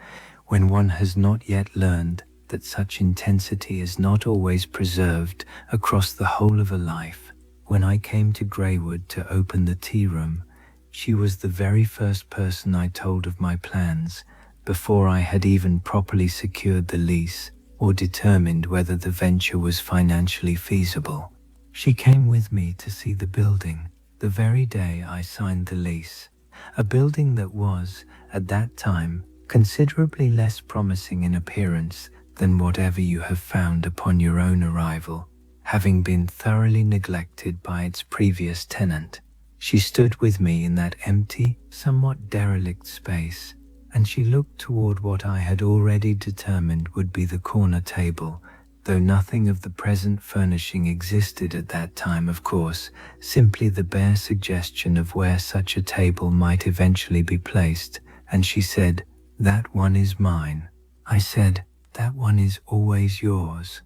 when one has not yet learned that such intensity is not always preserved across the whole of a life. When I came to Greywood to open the tea room, she was the very first person I told of my plans, before I had even properly secured the lease or determined whether the venture was financially feasible. She came with me to see the building the very day I signed the lease, a building that was, at that time, considerably less promising in appearance than whatever you have found upon your own arrival, having been thoroughly neglected by its previous tenant. She stood with me in that empty, somewhat derelict space, and she looked toward what I had already determined would be the corner table, though nothing of the present furnishing existed at that time, of course, simply the bare suggestion of where such a table might eventually be placed, and she said, "That one is mine." I said, "That one is always yours."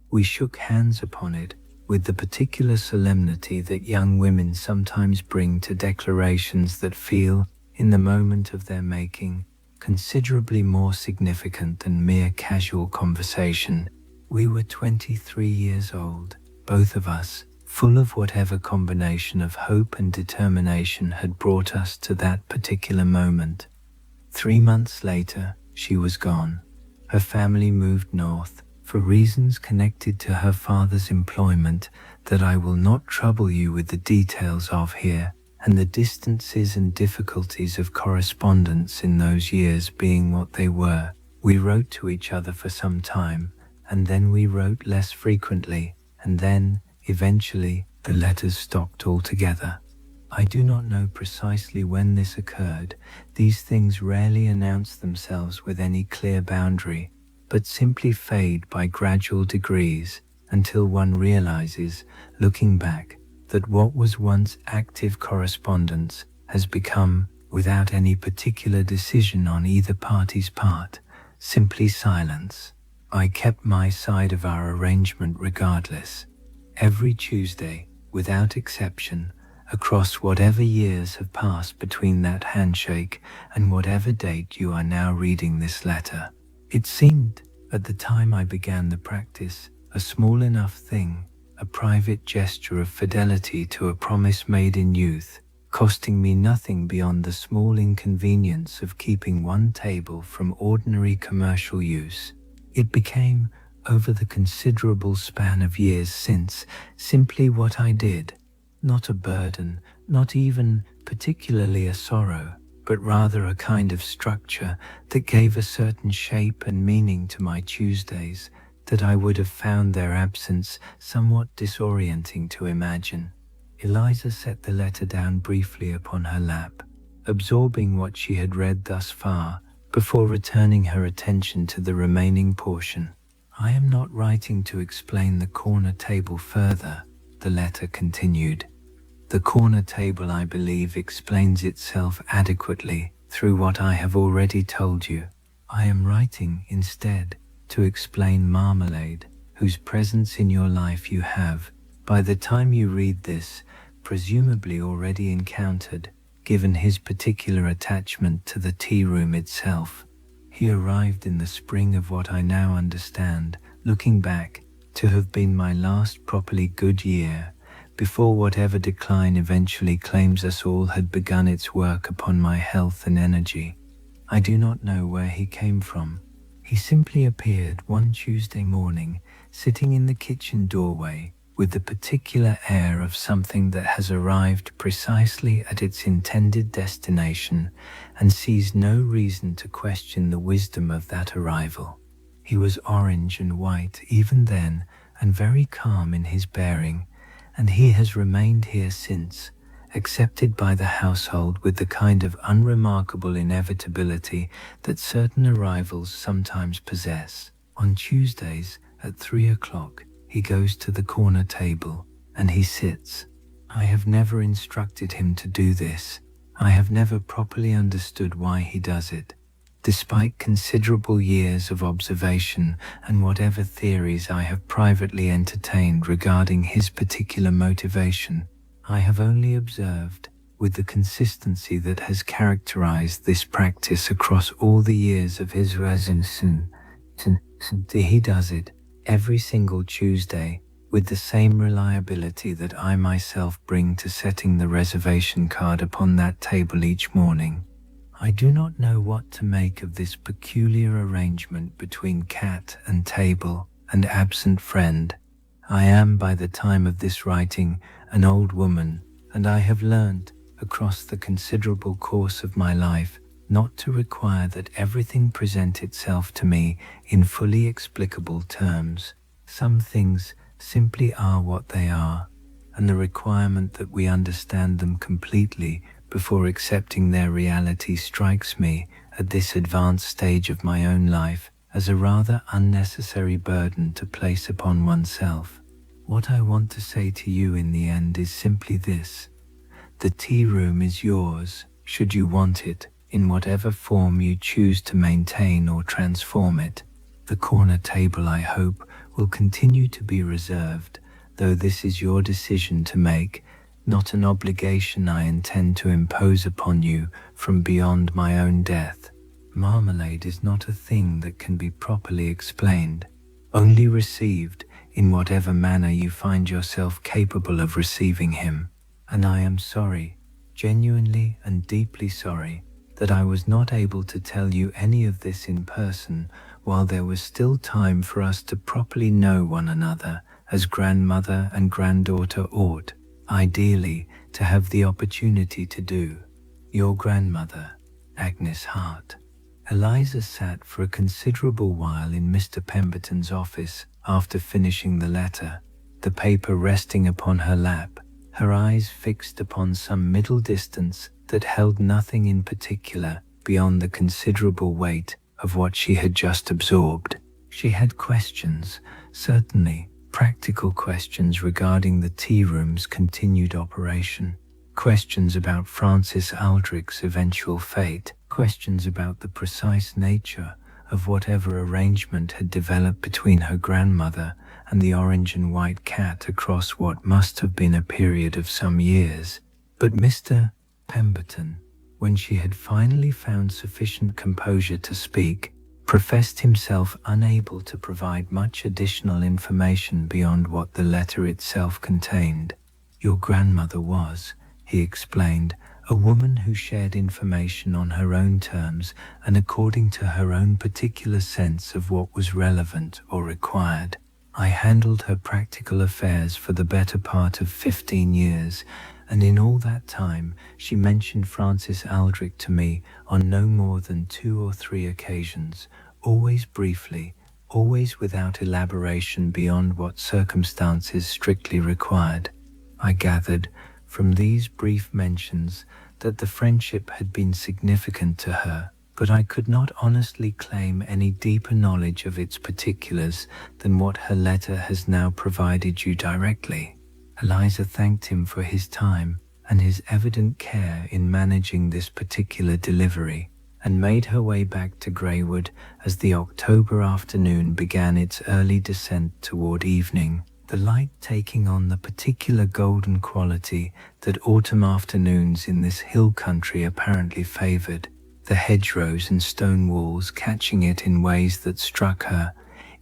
We shook hands upon it, with the particular solemnity that young women sometimes bring to declarations that feel, in the moment of their making, considerably more significant than mere casual conversation. We were 23 years old, both of us, full of whatever combination of hope and determination had brought us to that particular moment. 3 months later, she was gone. Her family moved north, for reasons connected to her father's employment that I will not trouble you with the details of here, and the distances and difficulties of correspondence in those years being what they were. We wrote to each other for some time, and then we wrote less frequently, and then, eventually, the letters stopped altogether. I do not know precisely when this occurred. These things rarely announce themselves with any clear boundary, but simply fade by gradual degrees until one realizes, looking back, that what was once active correspondence has become, without any particular decision on either party's part, simply silence. I kept my side of our arrangement regardless. Every Tuesday, without exception, across whatever years have passed between that handshake and whatever date you are now reading this letter. It seemed, at the time I began the practice, a small enough thing, a private gesture of fidelity to a promise made in youth, costing me nothing beyond the small inconvenience of keeping one table from ordinary commercial use. It became, over the considerable span of years since, simply what I did, not a burden, not even particularly a sorrow, but rather a kind of structure that gave a certain shape and meaning to my Tuesdays that I would have found their absence somewhat disorienting to imagine. Eliza set the letter down briefly upon her lap, absorbing what she had read thus far, before returning her attention to the remaining portion. I am not writing to explain the corner table further, the letter continued. The corner table, I believe, explains itself adequately through what I have already told you. I am writing instead to explain Marmalade, whose presence in your life you have, by the time you read this, presumably already encountered, given his particular attachment to the tea room itself. He arrived in the spring of what I now understand, looking back, to have been my last properly good year, before whatever decline eventually claims us all had begun its work upon my health and energy. I do not know where he came from. He simply appeared one Tuesday morning, sitting in the kitchen doorway, with the particular air of something that has arrived precisely at its intended destination and sees no reason to question the wisdom of that arrival. He was orange and white even then, and very calm in his bearing, and he has remained here since, accepted by the household with the kind of unremarkable inevitability that certain arrivals sometimes possess. On Tuesdays at 3 o'clock, he goes to the corner table, and he sits. I have never instructed him to do this. I have never properly understood why he does it. Despite considerable years of observation and whatever theories I have privately entertained regarding his particular motivation, I have only observed, with the consistency that has characterized this practice across all the years of his residence, he does it every single Tuesday with the same reliability that I myself bring to setting the reservation card upon that table each morning. I do not know what to make of this peculiar arrangement between cat and table and absent friend. I am, by the time of this writing, an old woman, and I have learned, across the considerable course of my life, not to require that everything present itself to me in fully explicable terms. Some things simply are what they are, and the requirement that we understand them completely before accepting their reality strikes me, at this advanced stage of my own life, as a rather unnecessary burden to place upon oneself. What I want to say to you in the end is simply this: the tea room is yours, should you want it, in whatever form you choose to maintain or transform it. The corner table, I hope, will continue to be reserved, though this is your decision to make, not an obligation I intend to impose upon you from beyond my own death. Marmalade is not a thing that can be properly explained, only received in whatever manner you find yourself capable of receiving him. And I am sorry, genuinely and deeply sorry, that I was not able to tell you any of this in person while there was still time for us to properly know one another as grandmother and granddaughter ought, ideally, to have the opportunity to do. Your grandmother, Agnes Hart. Eliza sat for a considerable while in Mr. Pemberton's office after finishing the letter, the paper resting upon her lap, her eyes fixed upon some middle distance that held nothing in particular beyond the considerable weight of what she had just absorbed. She had questions, certainly, practical questions regarding the tea room's continued operation, questions about Francis Aldrich's eventual fate, questions about the precise nature of whatever arrangement had developed between her grandmother and the orange and white cat across what must have been a period of some years. But Mr. Pemberton, when she had finally found sufficient composure to speak, professed himself unable to provide much additional information beyond what the letter itself contained. Your grandmother was, he explained, a woman who shared information on her own terms and according to her own particular sense of what was relevant or required. I handled her practical affairs for the better part of 15 years, and in all that time she mentioned Francis Aldrich to me on no more than 2 or 3 occasions, always briefly, always without elaboration beyond what circumstances strictly required. I gathered from these brief mentions that the friendship had been significant to her, but I could not honestly claim any deeper knowledge of its particulars than what her letter has now provided you directly. Eliza thanked him for his time, and his evident care in managing this particular delivery, and made her way back to Greywood as the October afternoon began its early descent toward evening, the light taking on the particular golden quality that autumn afternoons in this hill country apparently favored, the hedgerows and stone walls catching it in ways that struck her,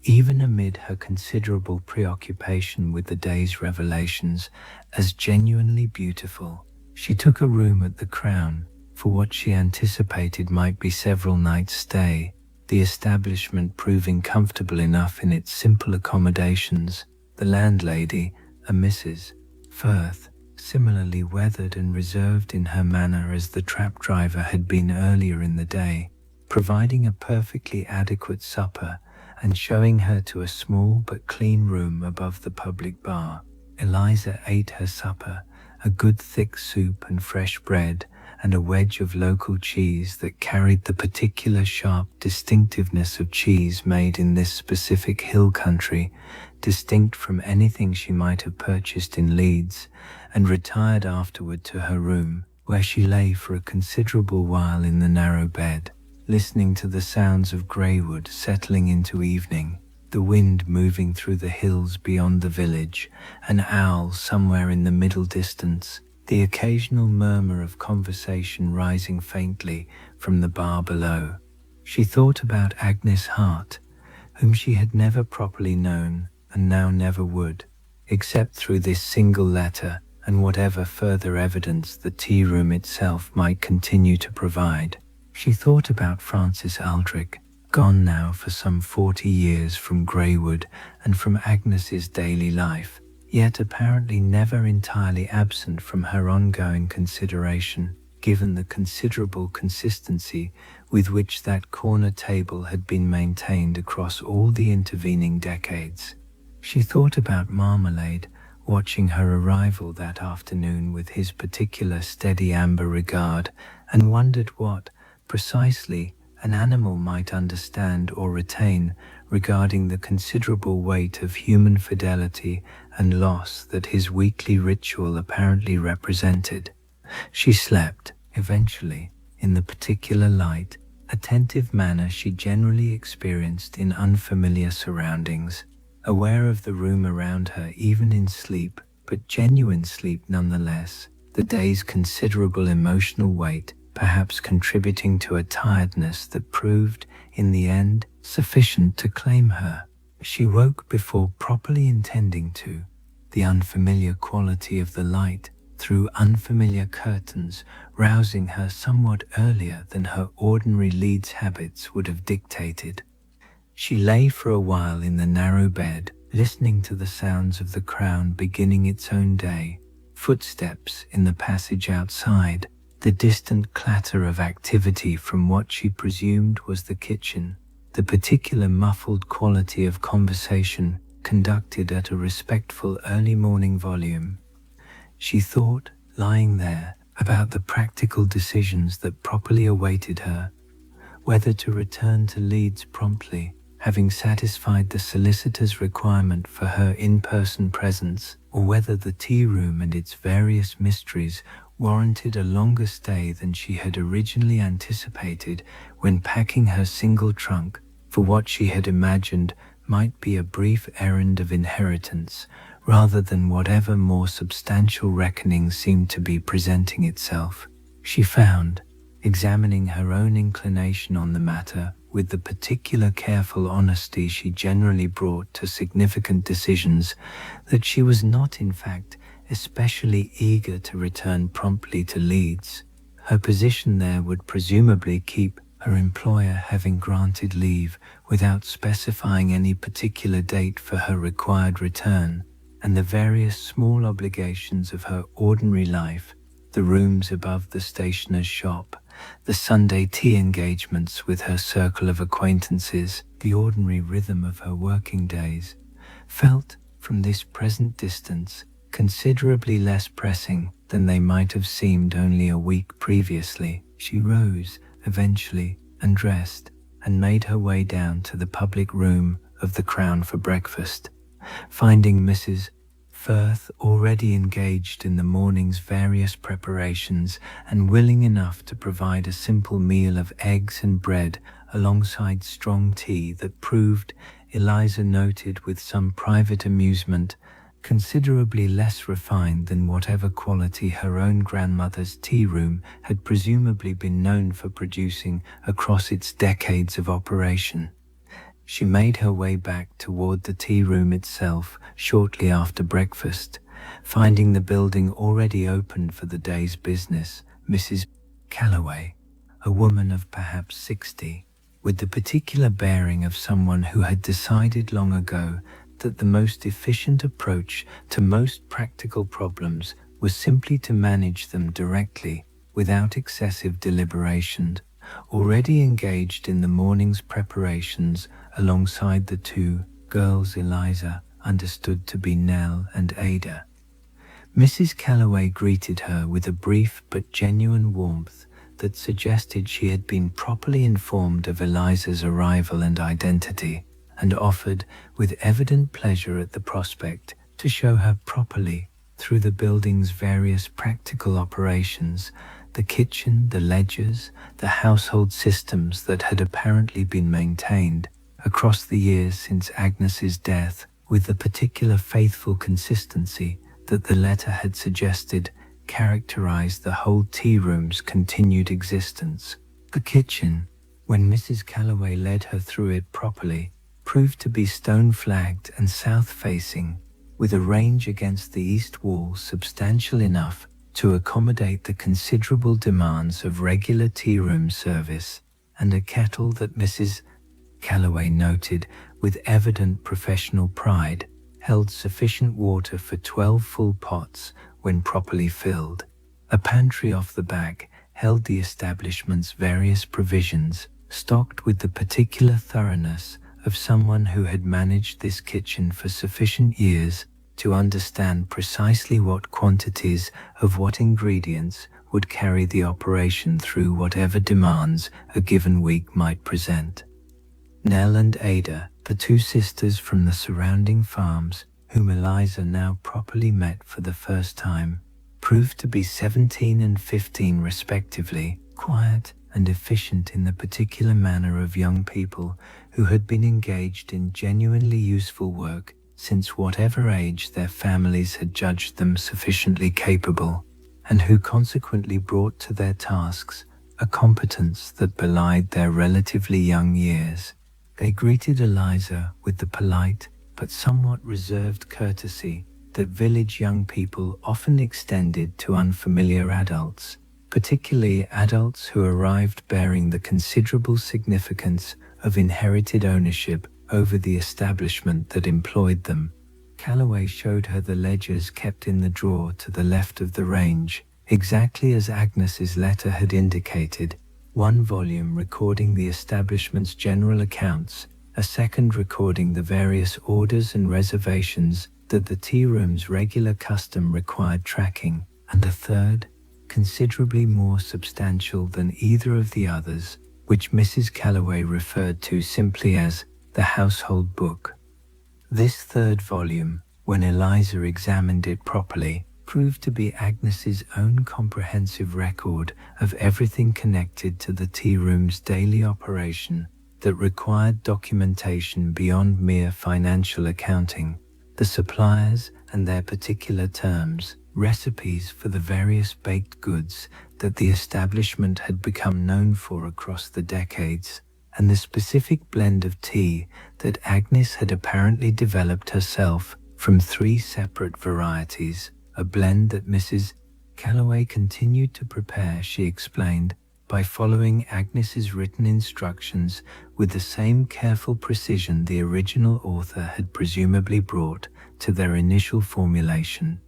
even amid her considerable preoccupation with the day's revelations, as genuinely beautiful. She took a room at the Crown, for what she anticipated might be several nights' stay, the establishment proving comfortable enough in its simple accommodations. The landlady, a Mrs. Firth, similarly weathered and reserved in her manner as the trap driver had been earlier in the day, providing a perfectly adequate supper and showing her to a small but clean room above the public bar. Eliza ate her supper, a good thick soup and fresh bread, and a wedge of local cheese that carried the particular sharp distinctiveness of cheese made in this specific hill country, distinct from anything she might have purchased in Leeds, and retired afterward to her room, where she lay for a considerable while in the narrow bed, listening to the sounds of Greywood settling into evening, the wind moving through the hills beyond the village, an owl somewhere in the middle distance, the occasional murmur of conversation rising faintly from the bar below. She thought about Agnes Hart, whom she had never properly known and now never would, except through this single letter and whatever further evidence the tea room itself might continue to provide. She thought about Francis Aldrich, gone now for some 40 years from Greywood and from Agnes's daily life, yet apparently never entirely absent from her ongoing consideration, given the considerable consistency with which that corner table had been maintained across all the intervening decades. She thought about Marmalade, watching her arrival that afternoon with his particular steady amber regard, and wondered what, precisely, an animal might understand or retain regarding the considerable weight of human fidelity and loss that his weekly ritual apparently represented. She slept, eventually, in the particular light, attentive manner she generally experienced in unfamiliar surroundings, aware of the room around her even in sleep, but genuine sleep nonetheless, the day's considerable emotional weight perhaps contributing to a tiredness that proved, in the end, sufficient to claim her. She woke before properly intending to. The unfamiliar quality of the light through unfamiliar curtains rousing her somewhat earlier than her ordinary Leeds habits would have dictated. She lay for a while in the narrow bed, listening to the sounds of the Crown beginning its own day, footsteps in the passage outside, the distant clatter of activity from what she presumed was the kitchen, the particular muffled quality of conversation conducted at a respectful early morning volume. She thought, lying there, about the practical decisions that properly awaited her, whether to return to Leeds promptly, having satisfied the solicitor's requirement for her in-person presence, or whether the tea room and its various mysteries warranted a longer stay than she had originally anticipated when packing her single trunk for what she had imagined might be a brief errand of inheritance, rather than whatever more substantial reckoning seemed to be presenting itself. She found, examining her own inclination on the matter with the particular careful honesty she generally brought to significant decisions, that she was not in fact especially eager to return promptly to Leeds. Her position there would presumably keep, her employer having granted leave without specifying any particular date for her required return, and the various small obligations of her ordinary life, the rooms above the stationer's shop, the Sunday tea engagements with her circle of acquaintances, the ordinary rhythm of her working days, felt, from this present distance, considerably less pressing than they might have seemed only a week previously. She rose, eventually, and dressed, and made her way down to the public room of the Crown for breakfast, finding Mrs. Firth, already engaged in the morning's various preparations and willing enough to provide a simple meal of eggs and bread alongside strong tea that proved, Eliza noted with some private amusement, considerably less refined than whatever quality her own grandmother's tea room had presumably been known for producing across its decades of operation. She made her way back toward the tea room itself shortly after breakfast, finding the building already open for the day's business. Mrs. Calloway, a woman of perhaps 60, with the particular bearing of someone who had decided long ago that the most efficient approach to most practical problems was simply to manage them directly, without excessive deliberation, already engaged in the morning's preparations alongside the two girls Eliza understood to be Nell and Ada. Mrs. Calloway greeted her with a brief but genuine warmth that suggested she had been properly informed of Eliza's arrival and identity, and offered, with evident pleasure at the prospect, to show her properly through the building's various practical operations, the kitchen, the ledgers, the household systems that had apparently been maintained across the years since Agnes's death, with the particular faithful consistency that the letter had suggested characterized the whole tea room's continued existence. The kitchen, when Mrs. Calloway led her through it properly, proved to be stone-flagged and south-facing, with a range against the east wall substantial enough to accommodate the considerable demands of regular tea room service, and a kettle that Mrs. Calloway noted with evident professional pride held sufficient water for 12 full pots when properly filled. A pantry off the back held the establishment's various provisions, stocked with the particular thoroughness of someone who had managed this kitchen for sufficient years to understand precisely what quantities of what ingredients would carry the operation through whatever demands a given week might present. Nell and Ada, the two sisters from the surrounding farms, whom Eliza now properly met for the first time, proved to be 17 and 15 respectively, quiet and efficient in the particular manner of young people who had been engaged in genuinely useful work since whatever age their families had judged them sufficiently capable, and who consequently brought to their tasks a competence that belied their relatively young years. They greeted Eliza with the polite but somewhat reserved courtesy that village young people often extended to unfamiliar adults, particularly adults who arrived bearing the considerable significance of inherited ownership over the establishment that employed them. Calloway showed her the ledgers kept in the drawer to the left of the range, exactly as Agnes's letter had indicated, one volume recording the establishment's general accounts, a second recording the various orders and reservations that the tea room's regular custom required tracking, and a third, considerably more substantial than either of the others, which Mrs. Calloway referred to simply as the household book. This third volume, when Eliza examined it properly, proved to be Agnes's own comprehensive record of everything connected to the tea room's daily operation that required documentation beyond mere financial accounting, the suppliers and their particular terms, recipes for the various baked goods that the establishment had become known for across the decades, and the specific blend of tea that Agnes had apparently developed herself from 3 separate varieties, a blend that Mrs. Calloway continued to prepare, she explained, by following Agnes's written instructions with the same careful precision the original author had presumably brought to their initial formulation.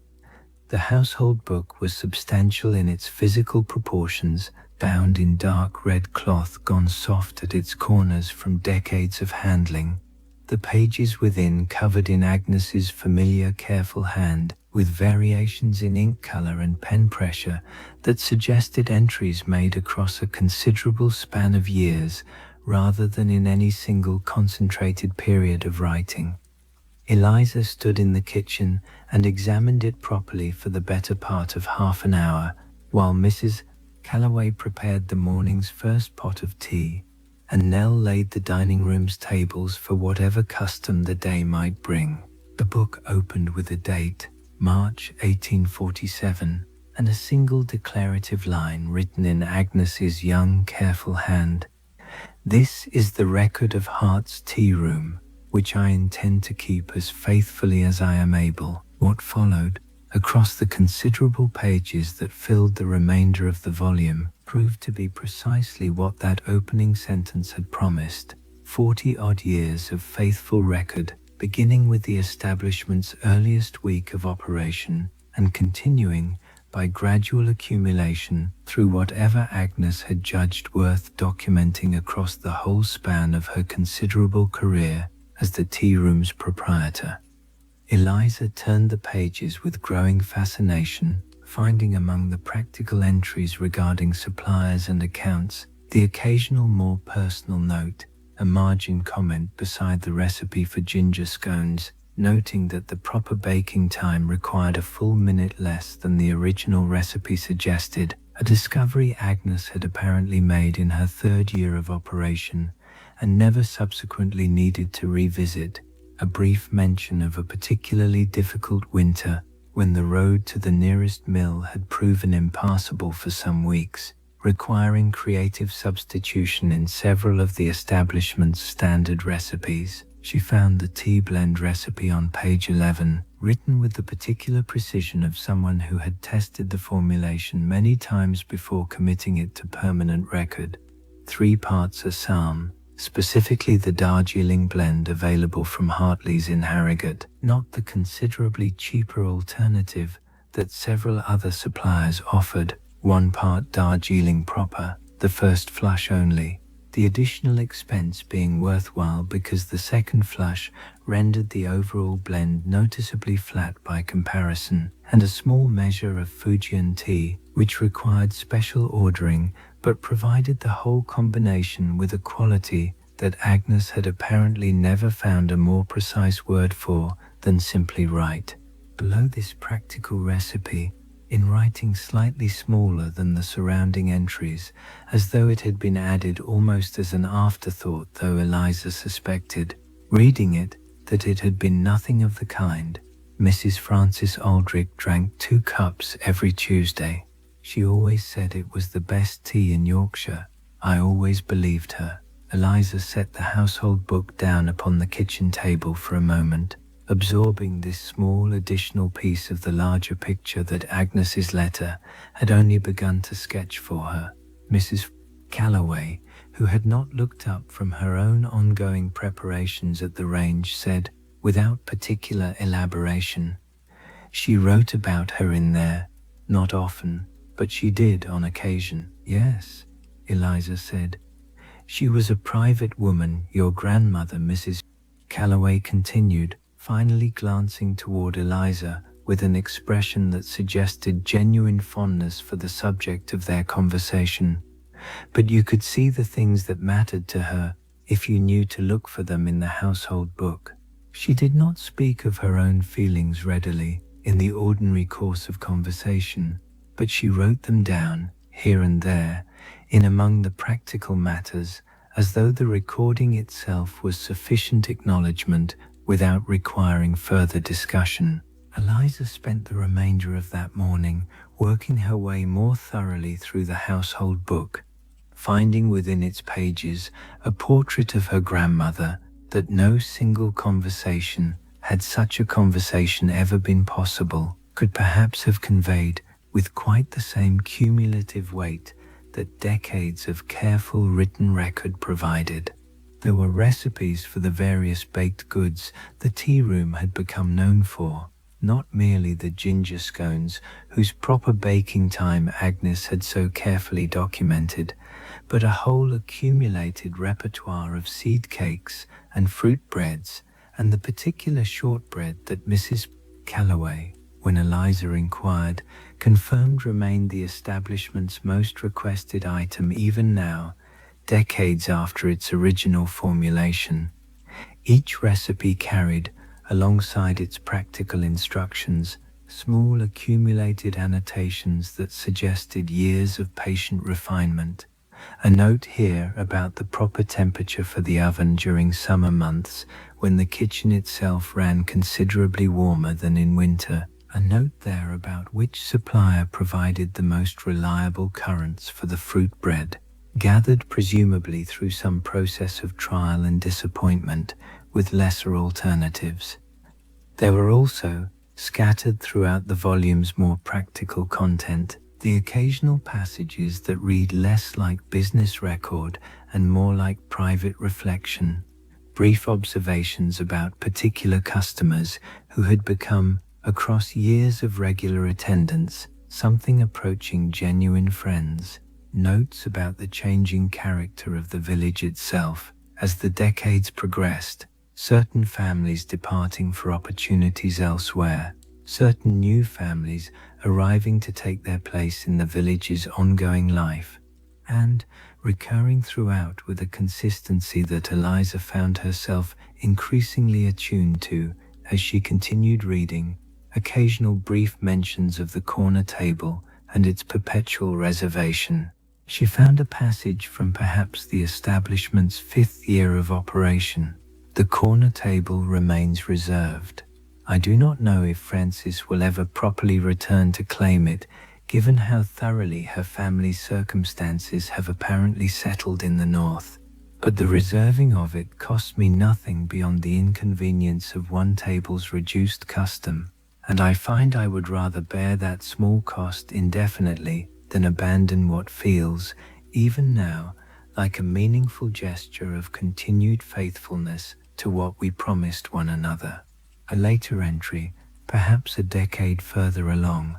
The household book was substantial in its physical proportions, bound in dark red cloth gone soft at its corners from decades of handling, the pages within covered in Agnes's familiar careful hand, with variations in ink color and pen pressure that suggested entries made across a considerable span of years rather than in any single concentrated period of writing. Eliza stood in the kitchen and examined it properly for the better part of half an hour, while Mrs. Calloway prepared the morning's first pot of tea, and Nell laid the dining room's tables for whatever custom the day might bring. The book opened with a date, March 1847, and a single declarative line written in Agnes's young, careful hand. "This is the record of Hart's tea room, which I intend to keep as faithfully as I am able." What followed, across the considerable pages that filled the remainder of the volume, proved to be precisely what that opening sentence had promised: 40-odd years of faithful record, beginning with the establishment's earliest week of operation and continuing by gradual accumulation through whatever Agnes had judged worth documenting across the whole span of her considerable career as the tea room's proprietor. Eliza turned the pages with growing fascination, finding among the practical entries regarding suppliers and accounts the occasional more personal note, a margin comment beside the recipe for ginger scones, noting that the proper baking time required a full minute less than the original recipe suggested, a discovery Agnes had apparently made in her third year of operation and never subsequently needed to revisit, a brief mention of a particularly difficult winter when the road to the nearest mill had proven impassable for some weeks, requiring creative substitution in several of the establishment's standard recipes. She found the tea blend recipe on page 11, written with the particular precision of someone who had tested the formulation many times before committing it to permanent record. 3 parts Assam, specifically the Darjeeling blend available from Hartley's in Harrogate, not the considerably cheaper alternative that several other suppliers offered. 1 part Darjeeling proper, the first flush only, the additional expense being worthwhile because the second flush rendered the overall blend noticeably flat by comparison, and a small measure of Fujian tea, which required special ordering but provided the whole combination with a quality that Agnes had apparently never found a more precise word for than simply right. Below this practical recipe, in writing slightly smaller than the surrounding entries, as though it had been added almost as an afterthought, though Eliza suspected, reading it, that it had been nothing of the kind. Mrs. Francis Aldrich drank 2 cups every Tuesday. She always said it was the best tea in Yorkshire. I always believed her. Eliza set the household book down upon the kitchen table for a moment, absorbing this small additional piece of the larger picture that Agnes's letter had only begun to sketch for her. Mrs. Calloway, who had not looked up from her own ongoing preparations at the range, said, without particular elaboration, "She wrote about her in there, not often, but she did on occasion." "Yes," Eliza said. "She was a private woman, your grandmother, Mrs. Calloway continued, finally glancing toward Eliza with an expression that suggested genuine fondness for the subject of their conversation. "But you could see the things that mattered to her if you knew to look for them in the household book. She did not speak of her own feelings readily in the ordinary course of conversation, but she wrote them down, here and there, in among the practical matters, as though the recording itself was sufficient acknowledgement without requiring further discussion." Eliza spent the remainder of that morning working her way more thoroughly through the household book, finding within its pages a portrait of her grandmother that no single conversation, had such a conversation ever been possible, could perhaps have conveyed with quite the same cumulative weight that decades of careful written record provided. There were recipes for the various baked goods the tea room had become known for, not merely the ginger scones whose proper baking time Agnes had so carefully documented, but a whole accumulated repertoire of seed cakes and fruit breads, and the particular shortbread that Mrs. Calloway, when Eliza inquired, confirmed remained the establishment's most requested item even now, decades after its original formulation. Each recipe carried, alongside its practical instructions, small accumulated annotations that suggested years of patient refinement. A note here about the proper temperature for the oven during summer months when the kitchen itself ran considerably warmer than in winter. A note there about which supplier provided the most reliable currants for the fruit bread, gathered presumably through some process of trial and disappointment with lesser alternatives. There were also, scattered throughout the volume's more practical content, the occasional passages that read less like business record and more like private reflection, brief observations about particular customers who had become, across years of regular attendance, something approaching genuine friends, notes about the changing character of the village itself as the decades progressed, certain families departing for opportunities elsewhere, certain new families arriving to take their place in the village's ongoing life, and recurring throughout with a consistency that Eliza found herself increasingly attuned to as she continued reading, occasional brief mentions of the corner table and its perpetual reservation. She found a passage from perhaps the establishment's 5th year of operation. The corner table remains reserved. I do not know if Frances will ever properly return to claim it, given how thoroughly her family's circumstances have apparently settled in the north. But the reserving of it cost me nothing beyond the inconvenience of one table's reduced custom, and I find I would rather bear that small cost indefinitely than abandon what feels, even now, like a meaningful gesture of continued faithfulness to what we promised one another. A later entry, perhaps a decade further along.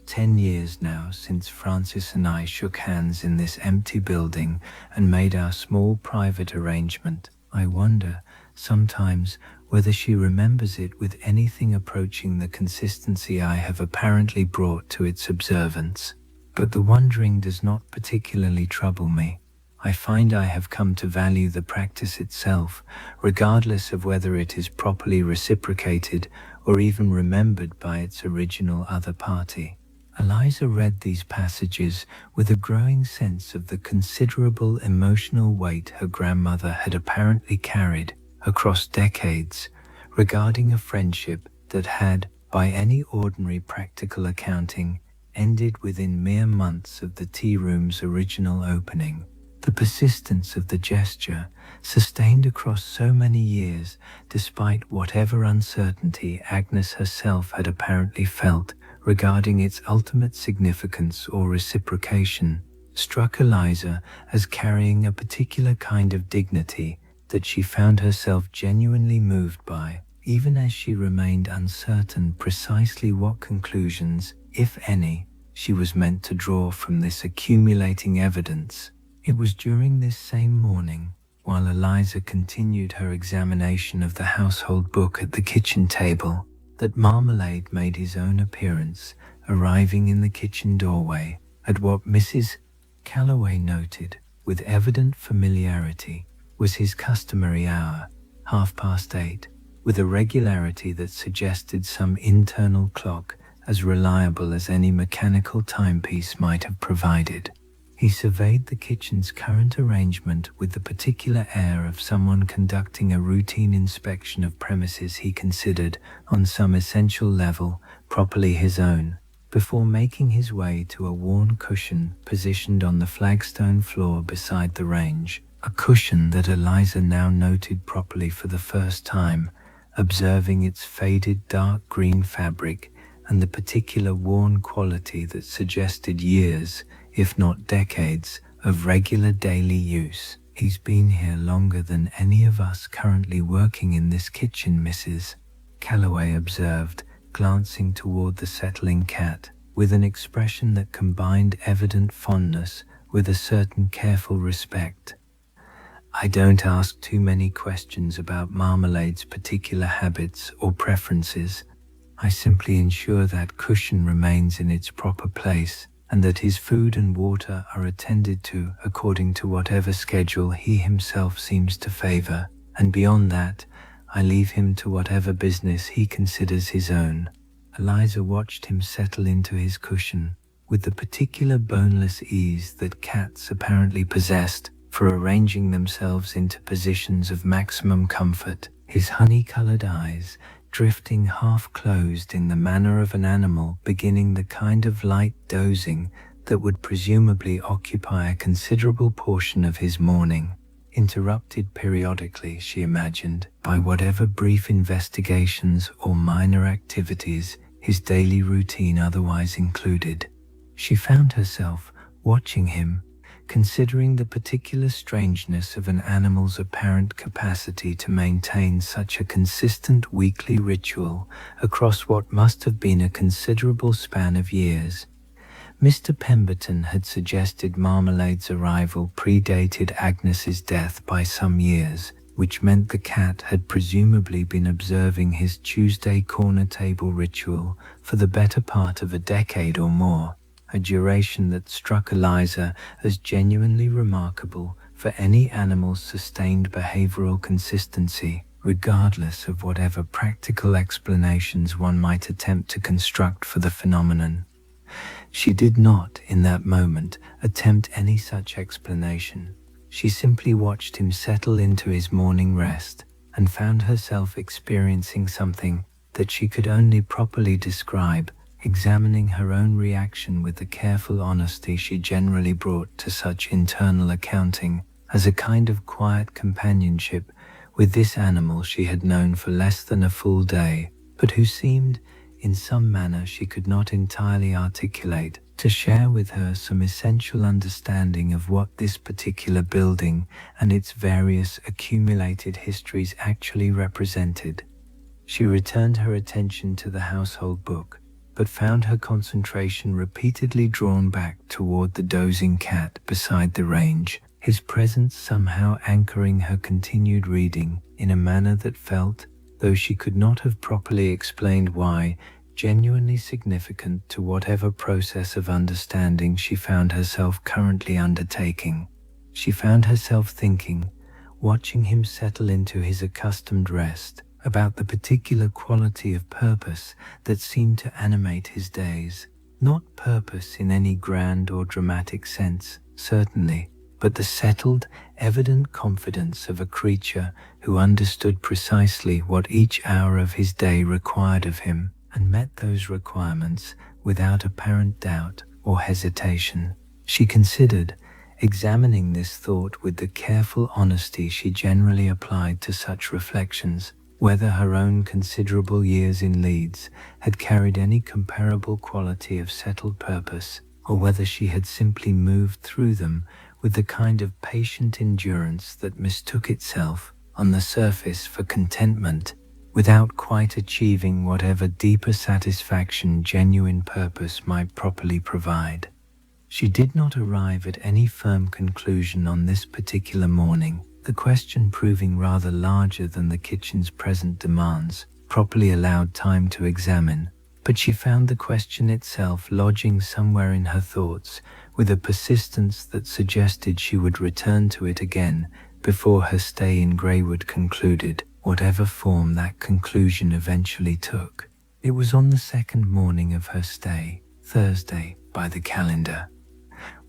10 years now since Frances and I shook hands in this empty building and made our small private arrangement. I wonder, sometimes, whether she remembers it with anything approaching the consistency I have apparently brought to its observance. But the wondering does not particularly trouble me. I find I have come to value the practice itself, regardless of whether it is properly reciprocated or even remembered by its original other party. Eliza read these passages with a growing sense of the considerable emotional weight her grandmother had apparently carried across decades regarding a friendship that had, by any ordinary practical accounting, ended within mere months of the tea room's original opening. The persistence of the gesture, sustained across so many years, despite whatever uncertainty Agnes herself had apparently felt regarding its ultimate significance or reciprocation, struck Eliza as carrying a particular kind of dignity that she found herself genuinely moved by, even as she remained uncertain precisely what conclusions, if any, she was meant to draw from this accumulating evidence. It was during this same morning, while Eliza continued her examination of the household book at the kitchen table, that Marmalade made his own appearance, arriving in the kitchen doorway at what Mrs. Calloway noted, with evident familiarity, was his customary hour, 8:30, with a regularity that suggested some internal clock as reliable as any mechanical timepiece might have provided. He surveyed the kitchen's current arrangement with the particular air of someone conducting a routine inspection of premises he considered, on some essential level, properly his own, before making his way to a worn cushion positioned on the flagstone floor beside the range, a cushion that Eliza now noted properly for the first time, observing its faded dark green fabric and the particular worn quality that suggested years, if not decades, of regular daily use. "He's been here longer than any of us currently working in this kitchen, Mrs. Calloway observed, glancing toward the settling cat, with an expression that combined evident fondness with a certain careful respect. "I don't ask too many questions about Marmalade's particular habits or preferences. I simply ensure that cushion remains in its proper place, and that his food and water are attended to according to whatever schedule he himself seems to favor, and beyond that, I leave him to whatever business he considers his own." Eliza watched him settle into his cushion with the particular boneless ease that cats apparently possessed for arranging themselves into positions of maximum comfort, his honey-colored eyes drifting half-closed in the manner of an animal beginning the kind of light dozing that would presumably occupy a considerable portion of his morning, interrupted periodically, she imagined, by whatever brief investigations or minor activities his daily routine otherwise included. She found herself watching him, considering the particular strangeness of an animal's apparent capacity to maintain such a consistent weekly ritual across what must have been a considerable span of years. Mr. Pemberton had suggested Marmalade's arrival predated Agnes's death by some years, which meant the cat had presumably been observing his Tuesday corner table ritual for the better part of a decade or more, a duration that struck Eliza as genuinely remarkable for any animal's sustained behavioral consistency, regardless of whatever practical explanations one might attempt to construct for the phenomenon. She did not, in that moment, attempt any such explanation. She simply watched him settle into his morning rest and found herself experiencing something that she could only properly describe, examining her own reaction with the careful honesty she generally brought to such internal accounting as a kind of quiet companionship with this animal she had known for less than a full day, but who seemed, in some manner she could not entirely articulate, to share with her some essential understanding of what this particular building and its various accumulated histories actually represented. She returned her attention to the household book, but found her concentration repeatedly drawn back toward the dozing cat beside the range, his presence somehow anchoring her continued reading in a manner that felt, though she could not have properly explained why, genuinely significant to whatever process of understanding she found herself currently undertaking. She found herself thinking, watching him settle into his accustomed rest, about the particular quality of purpose that seemed to animate his days. Not purpose in any grand or dramatic sense, certainly, but the settled, evident confidence of a creature who understood precisely what each hour of his day required of him, and met those requirements without apparent doubt or hesitation. She considered, examining this thought with the careful honesty she generally applied to such reflections, whether her own considerable years in Leeds had carried any comparable quality of settled purpose, or whether she had simply moved through them with the kind of patient endurance that mistook itself on the surface for contentment, without quite achieving whatever deeper satisfaction genuine purpose might properly provide. She did not arrive at any firm conclusion on this particular morning, the question proving rather larger than the kitchen's present demands, properly allowed time to examine, but she found the question itself lodging somewhere in her thoughts with a persistence that suggested she would return to it again before her stay in Greywood concluded, whatever form that conclusion eventually took. It was on the second morning of her stay, Thursday by the calendar.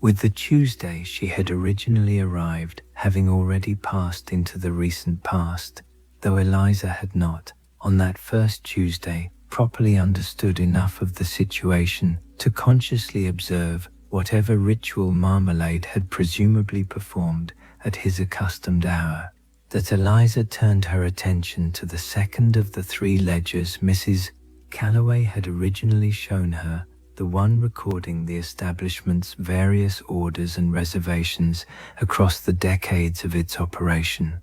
With the Tuesday she had originally arrived, having already passed into the recent past, though Eliza had not, on that first Tuesday, properly understood enough of the situation to consciously observe whatever ritual Marmalade had presumably performed at his accustomed hour, that Eliza turned her attention to the second of the three ledgers Mrs. Calloway had originally shown her, the one recording the establishment's various orders and reservations across the decades of its operation.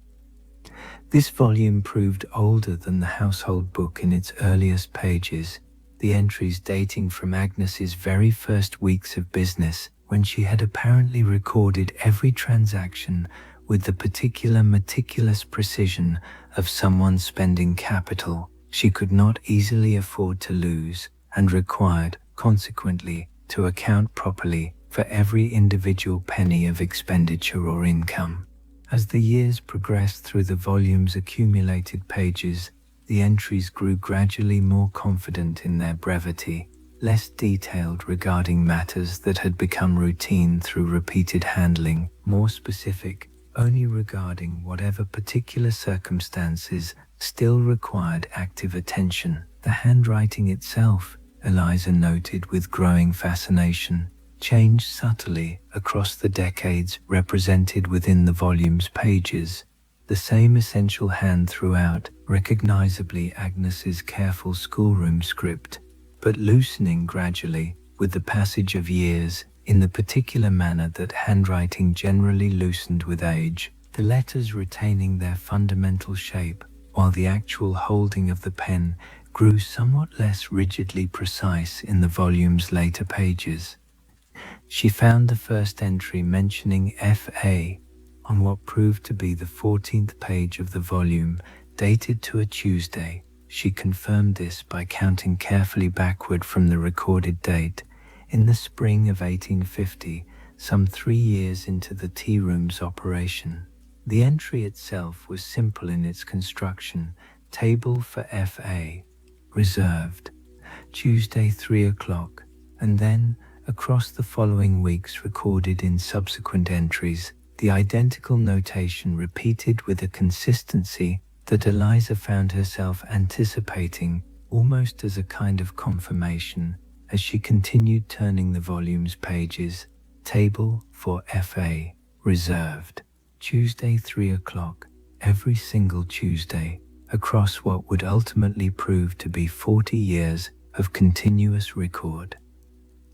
This volume proved older than the household book in its earliest pages, the entries dating from Agnes's very first weeks of business, when she had apparently recorded every transaction with the particular meticulous precision of someone spending capital she could not easily afford to lose, and required, consequently, to account properly for every individual penny of expenditure or income. As the years progressed through the volume's accumulated pages, the entries grew gradually more confident in their brevity, less detailed regarding matters that had become routine through repeated handling, more specific, only regarding whatever particular circumstances still required active attention. The handwriting itself, Eliza noted with growing fascination, changed subtly across the decades represented within the volume's pages. The same essential hand throughout, recognizably Agnes's careful schoolroom script, but loosening gradually with the passage of years in the particular manner that handwriting generally loosened with age, the letters retaining their fundamental shape, while the actual holding of the pen grew somewhat less rigidly precise in the volume's later pages. She found the first entry mentioning F.A. on what proved to be the 14th page of the volume, dated to a Tuesday. She confirmed this by counting carefully backward from the recorded date. In the spring of 1850, some 3 years into the tea room's operation. The entry itself was simple in its construction. Table for F.A. reserved. Tuesday 3 o'clock, and then, across the following weeks recorded in subsequent entries, the identical notation repeated with a consistency that Eliza found herself anticipating almost as a kind of confirmation as she continued turning the volume's pages. Table for F.A. reserved. Tuesday 3 o'clock, every single Tuesday, across what would ultimately prove to be 40 years of continuous record.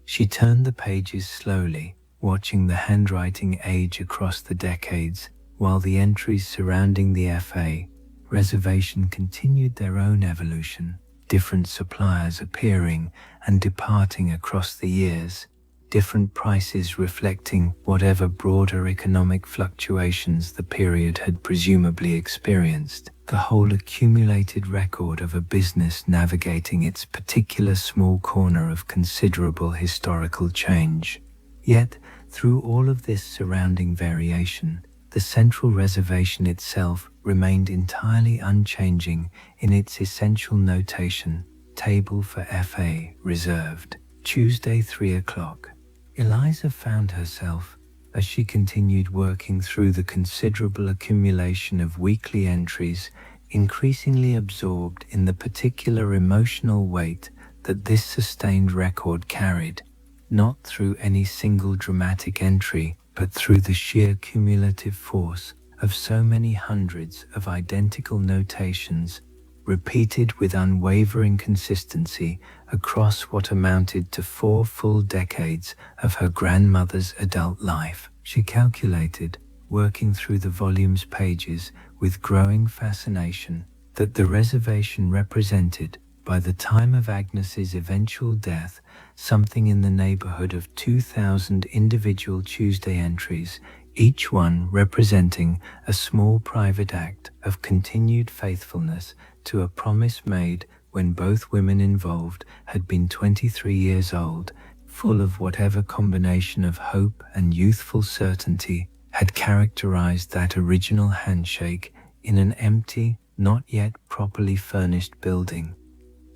She turned the pages slowly, watching the handwriting age across the decades, while the entries surrounding the F.A. reservation continued their own evolution, different suppliers appearing and departing across the years, different prices reflecting whatever broader economic fluctuations the period had presumably experienced, the whole accumulated record of a business navigating its particular small corner of considerable historical change. Yet, through all of this surrounding variation, the central reservation itself remained entirely unchanging in its essential notation. Table for F.A. reserved. Tuesday 3 o'clock. Eliza found herself, as she continued working through the considerable accumulation of weekly entries, increasingly absorbed in the particular emotional weight that this sustained record carried, not through any single dramatic entry, but through the sheer cumulative force of so many hundreds of identical notations, repeated with unwavering consistency across what amounted to 4 full decades of her grandmother's adult life. She calculated, working through the volume's pages with growing fascination, that the reservation represented, by the time of Agnes's eventual death, something in the neighborhood of 2,000 individual Tuesday entries, each one representing a small private act of continued faithfulness to a promise made when both women involved had been 23 years old, full of whatever combination of hope and youthful certainty had characterized that original handshake in an empty, not yet properly furnished building.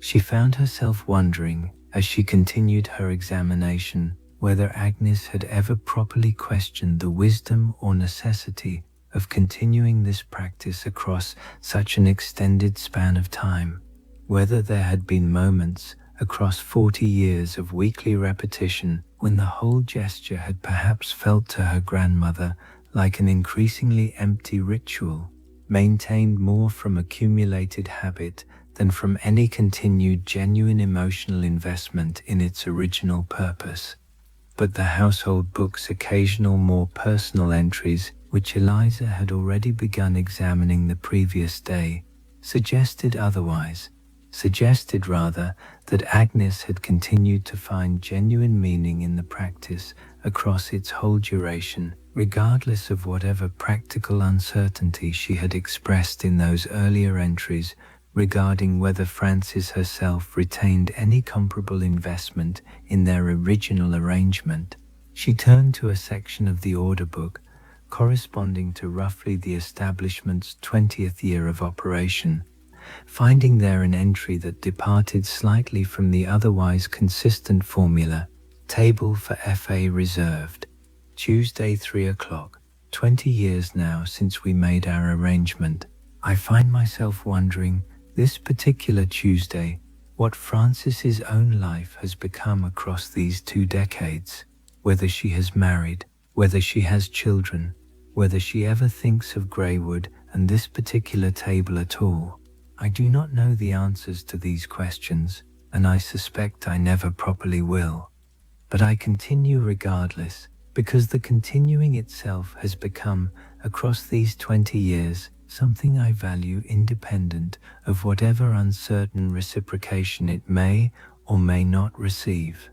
She found herself wondering, as she continued her examination, whether Agnes had ever properly questioned the wisdom or necessity of continuing this practice across such an extended span of time, whether there had been moments across 40 years of weekly repetition when the whole gesture had perhaps felt to her grandmother like an increasingly empty ritual, maintained more from accumulated habit than from any continued genuine emotional investment in its original purpose. But the household book's occasional more personal entries, which Eliza had already begun examining the previous day, suggested otherwise, suggested rather that Agnes had continued to find genuine meaning in the practice across its whole duration, regardless of whatever practical uncertainty she had expressed in those earlier entries regarding whether Frances herself retained any comparable investment in their original arrangement. She turned to a section of the order book, corresponding to roughly the establishment's 20th year of operation, finding there an entry that departed slightly from the otherwise consistent formula. Table for FA reserved. Tuesday 3 o'clock. 20 years now since we made our arrangement. I find myself wondering, this particular Tuesday, what Frances's own life has become across these 2 decades. Whether she has married, whether she has children, whether she ever thinks of Greywood and this particular table at all. I do not know the answers to these questions, and I suspect I never properly will. But I continue regardless, because the continuing itself has become, across these 20 years, something I value independent of whatever uncertain reciprocation it may or may not receive.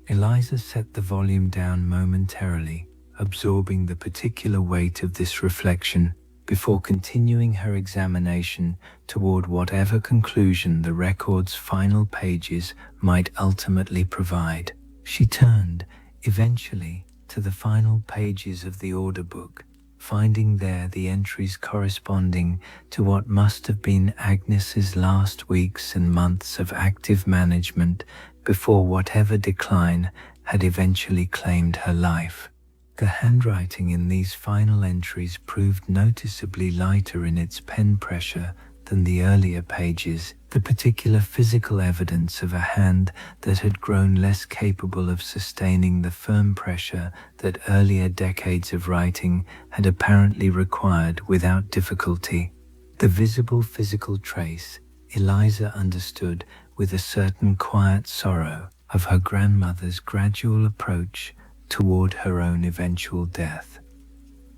Eliza set the volume down momentarily, absorbing the particular weight of this reflection, before continuing her examination toward whatever conclusion the record's final pages might ultimately provide. She turned, eventually, to the final pages of the order book, finding there the entries corresponding to what must have been Agnes's last weeks and months of active management before whatever decline had eventually claimed her life. The handwriting in these final entries proved noticeably lighter in its pen pressure than the earlier pages, the particular physical evidence of a hand that had grown less capable of sustaining the firm pressure that earlier decades of writing had apparently required without difficulty. The visible physical trace, Eliza understood with a certain quiet sorrow, of her grandmother's gradual approach toward her own eventual death.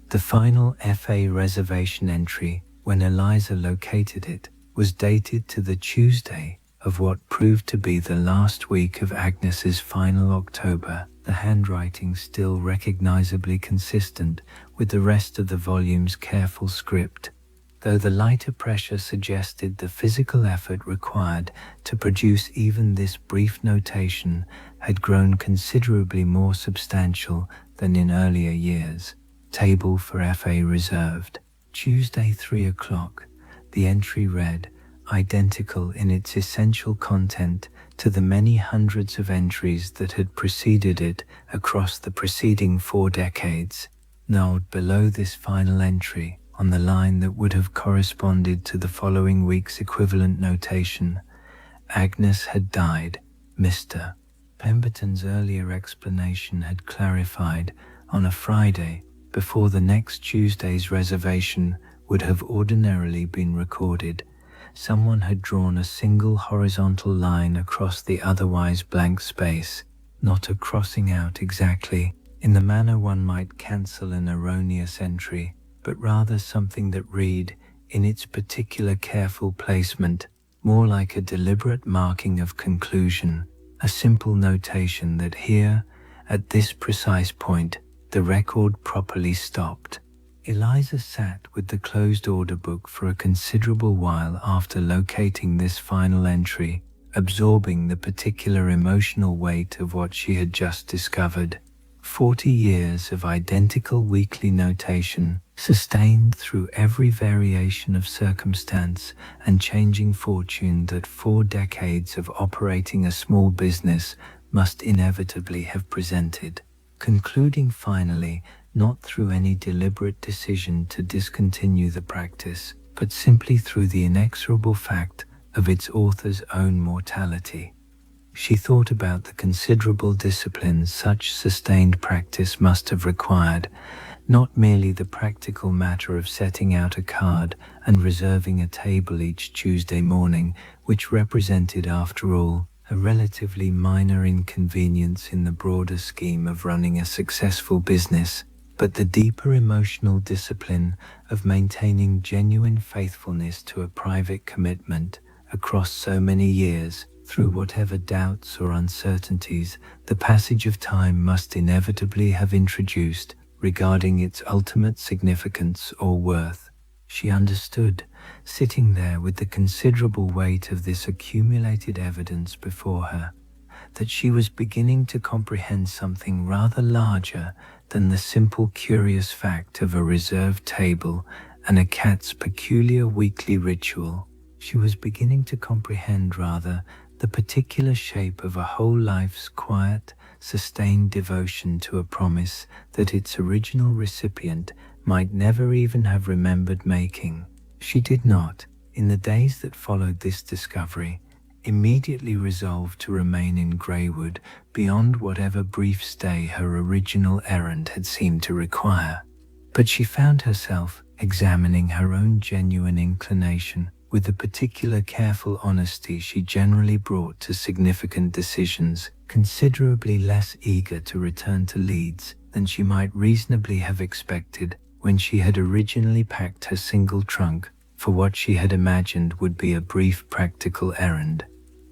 The final FA reservation entry, when Eliza located it, was dated to the Tuesday of what proved to be the last week of Agnes's final October, the handwriting still recognizably consistent with the rest of the volume's careful script, though the lighter pressure suggested the physical effort required to produce even this brief notation had grown considerably more substantial than in earlier years. Table for FA reserved. Tuesday 3 o'clock. The entry read, identical in its essential content to the many hundreds of entries that had preceded it across the preceding 4 decades. Noted below this final entry, on the line that would have corresponded to the following week's equivalent notation, Agnes had died. Mr. Pemberton's earlier explanation had clarified, on a Friday, before the next Tuesday's reservation would have ordinarily been recorded. Someone had drawn a single horizontal line across the otherwise blank space, not a crossing out exactly, in the manner one might cancel an erroneous entry, but rather something that read, in its particular careful placement, more like a deliberate marking of conclusion, a simple notation that here, at this precise point, the record properly stopped. Eliza sat with the closed order book for a considerable while after locating this final entry, absorbing the particular emotional weight of what she had just discovered. 40 years of identical weekly notation, sustained through every variation of circumstance and changing fortune that 4 decades of operating a small business must inevitably have presented, concluding finally not through any deliberate decision to discontinue the practice, but simply through the inexorable fact of its author's own mortality. She thought about the considerable discipline such sustained practice must have required, not merely the practical matter of setting out a card and reserving a table each Tuesday morning, which represented, after all, a relatively minor inconvenience in the broader scheme of running a successful business, but the deeper emotional discipline of maintaining genuine faithfulness to a private commitment across so many years, through whatever doubts or uncertainties the passage of time must inevitably have introduced regarding its ultimate significance or worth. She understood, sitting there with the considerable weight of this accumulated evidence before her, that she was beginning to comprehend something rather larger than the simple curious fact of a reserved table and a cat's peculiar weekly ritual. She was beginning to comprehend, rather, the particular shape of a whole life's quiet, sustained devotion to a promise that its original recipient might never even have remembered making. She did not, in the days that followed this discovery, immediately resolve to remain in Greywood beyond whatever brief stay her original errand had seemed to require. But she found herself examining her own genuine inclination with the particular careful honesty she generally brought to significant decisions, considerably less eager to return to Leeds than she might reasonably have expected when she had originally packed her single trunk for what she had imagined would be a brief practical errand.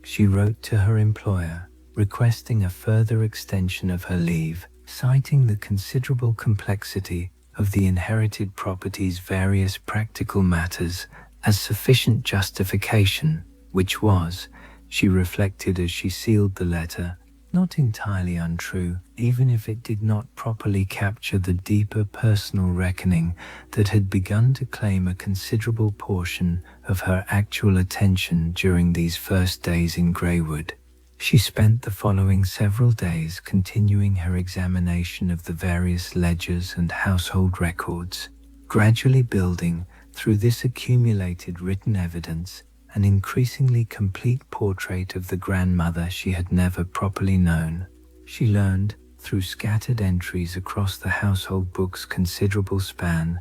She wrote to her employer, requesting a further extension of her leave, citing the considerable complexity of the inherited property's various practical matters as sufficient justification, which was, she reflected as she sealed the letter, not entirely untrue, even if it did not properly capture the deeper personal reckoning that had begun to claim a considerable portion of her actual attention during these first days in Greywood. She spent the following several days continuing her examination of the various ledgers and household records, gradually building, through this accumulated written evidence, an increasingly complete portrait of the grandmother she had never properly known. She learned, through scattered entries across the household book's considerable span,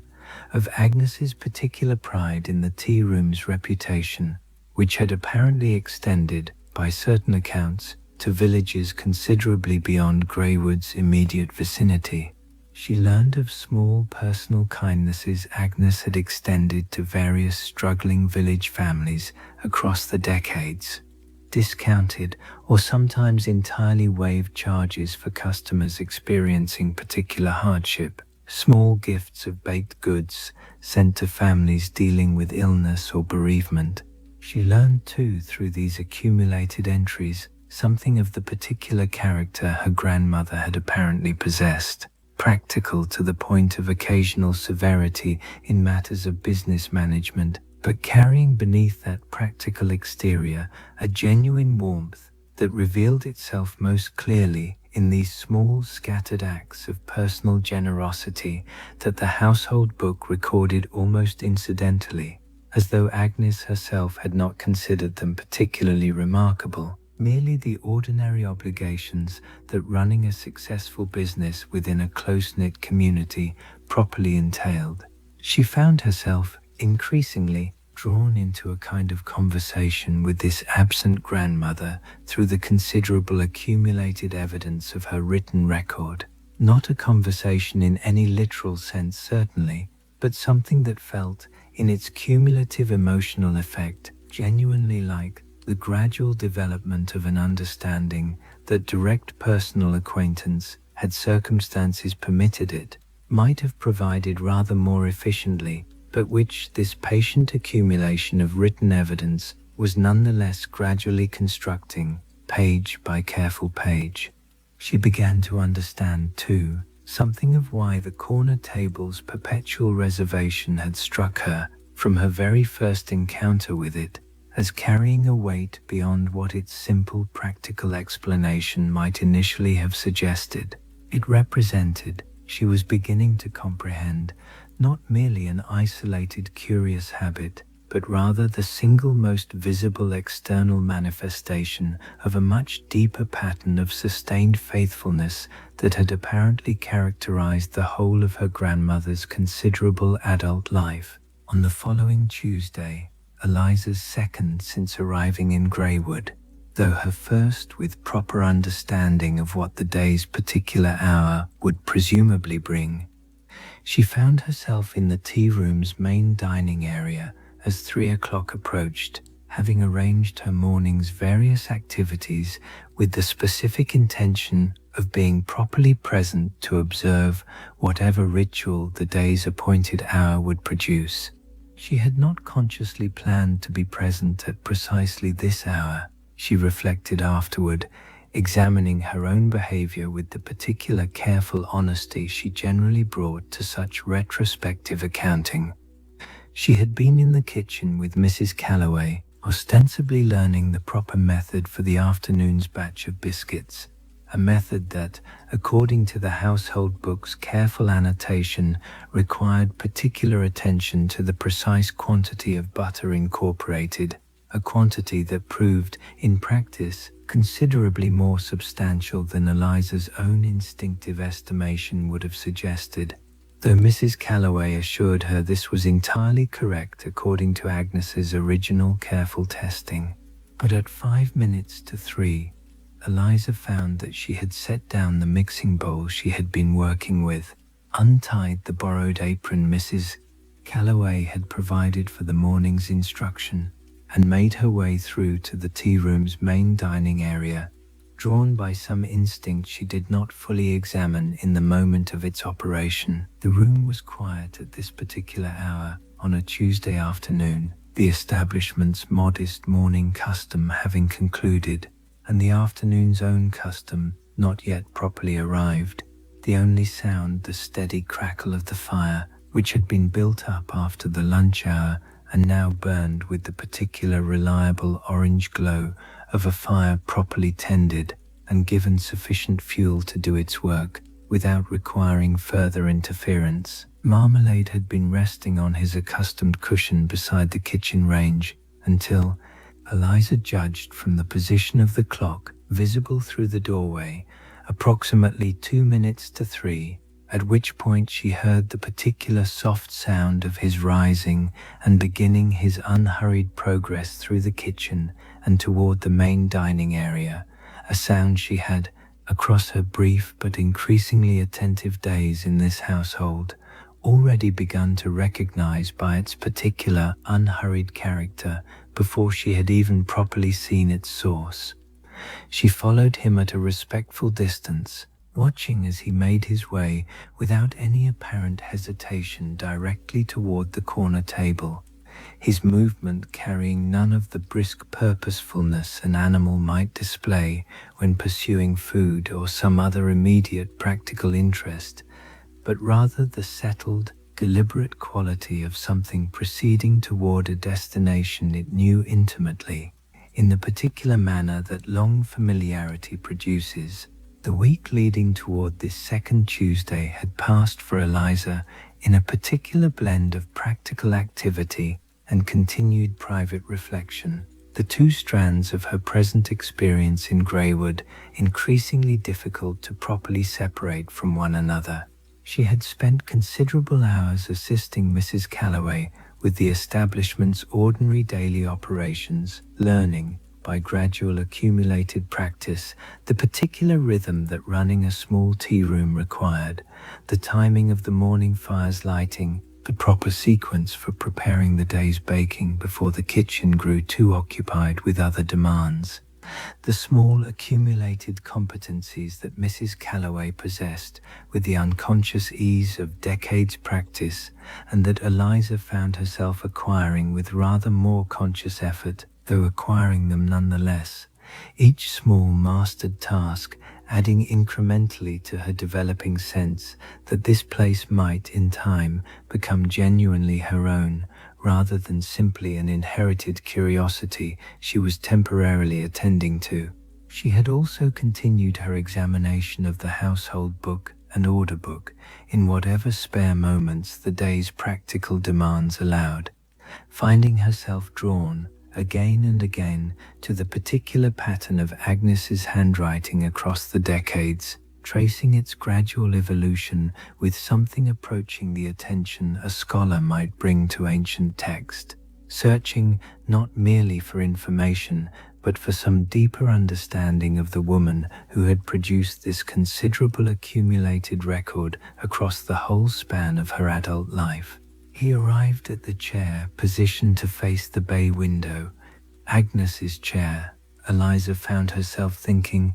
of Agnes's particular pride in the tea room's reputation, which had apparently extended, by certain accounts, to villages considerably beyond Greywood's immediate vicinity. She learned of small personal kindnesses Agnes had extended to various struggling village families across the decades, discounted or sometimes entirely waived charges for customers experiencing particular hardship, small gifts of baked goods sent to families dealing with illness or bereavement. She learned too, through these accumulated entries, something of the particular character her grandmother had apparently possessed, practical to the point of occasional severity in matters of business management, but carrying beneath that practical exterior a genuine warmth that revealed itself most clearly in these small scattered acts of personal generosity that the household book recorded almost incidentally, as though Agnes herself had not considered them particularly remarkable, merely the ordinary obligations that running a successful business within a close-knit community properly entailed. She found herself increasingly drawn into a kind of conversation with this absent grandmother through the considerable accumulated evidence of her written record. Not a conversation in any literal sense certainly, but something that felt, in its cumulative emotional effect, genuinely like the gradual development of an understanding that direct personal acquaintance, had circumstances permitted it, might have provided rather more efficiently, but which this patient accumulation of written evidence was nonetheless gradually constructing, page by careful page. She began to understand, too, something of why the corner table's perpetual reservation had struck her, from her very first encounter with it, as carrying a weight beyond what its simple practical explanation might initially have suggested. It represented, she was beginning to comprehend, not merely an isolated curious habit, but rather the single most visible external manifestation of a much deeper pattern of sustained faithfulness that had apparently characterized the whole of her grandmother's considerable adult life. On the following Tuesday, Eliza's second since arriving in Greywood, though her first with proper understanding of what the day's particular hour would presumably bring, she found herself in the tea room's main dining area as 3 o'clock approached, having arranged her morning's various activities with the specific intention of being properly present to observe whatever ritual the day's appointed hour would produce. She had not consciously planned to be present at precisely this hour, she reflected afterward, examining her own behavior with the particular careful honesty she generally brought to such retrospective accounting. She had been in the kitchen with Mrs. Calloway, ostensibly learning the proper method for the afternoon's batch of biscuits, a method that, according to the household book's careful annotation, required particular attention to the precise quantity of butter incorporated, a quantity that proved, in practice, considerably more substantial than Eliza's own instinctive estimation would have suggested, though Mrs. Calloway assured her this was entirely correct according to Agnes's original careful testing. But at 5 minutes to 3, Eliza found that she had set down the mixing bowl she had been working with, untied the borrowed apron Mrs. Calloway had provided for the morning's instruction, and made her way through to the tea room's main dining area, drawn by some instinct she did not fully examine in the moment of its operation. The room was quiet at this particular hour on a Tuesday afternoon, the establishment's modest morning custom having concluded, and the afternoon's own custom not yet properly arrived, the only sound the steady crackle of the fire, which had been built up after the lunch hour and now burned with the particular reliable orange glow of a fire properly tended and given sufficient fuel to do its work without requiring further interference. Marmalade had been resting on his accustomed cushion beside the kitchen range until, Eliza judged from the position of the clock visible through the doorway, approximately 2 minutes to 3, at which point she heard the particular soft sound of his rising and beginning his unhurried progress through the kitchen and toward the main dining area, a sound she had, across her brief but increasingly attentive days in this household, already begun to recognize by its particular unhurried character before she had even properly seen its source. She followed him at a respectful distance, watching as he made his way without any apparent hesitation directly toward the corner table, his movement carrying none of the brisk purposefulness an animal might display when pursuing food or some other immediate practical interest, but rather the settled, deliberate quality of something proceeding toward a destination it knew intimately, in the particular manner that long familiarity produces. The week leading toward this second Tuesday had passed for Eliza in a particular blend of practical activity and continued private reflection, the two strands of her present experience in Greywood increasingly difficult to properly separate from one another. She had spent considerable hours assisting Mrs. Calloway with the establishment's ordinary daily operations, learning, by gradual accumulated practice, the particular rhythm that running a small tea room required, the timing of the morning fire's lighting, the proper sequence for preparing the day's baking before the kitchen grew too occupied with other demands. The small accumulated competencies that Mrs. Calloway possessed with the unconscious ease of decades' practice, and that Eliza found herself acquiring with rather more conscious effort, though acquiring them nonetheless, each small mastered task adding incrementally to her developing sense that this place might, in time, become genuinely her own, rather than simply an inherited curiosity she was temporarily attending to. She had also continued her examination of the household book and order book in whatever spare moments the day's practical demands allowed, finding herself drawn, again and again, to the particular pattern of Agnes's handwriting across the decades, tracing its gradual evolution with something approaching the attention a scholar might bring to ancient text, searching not merely for information, but for some deeper understanding of the woman who had produced this considerable accumulated record across the whole span of her adult life. He arrived at the chair positioned to face the bay window, Agnes's chair. Eliza found herself thinking,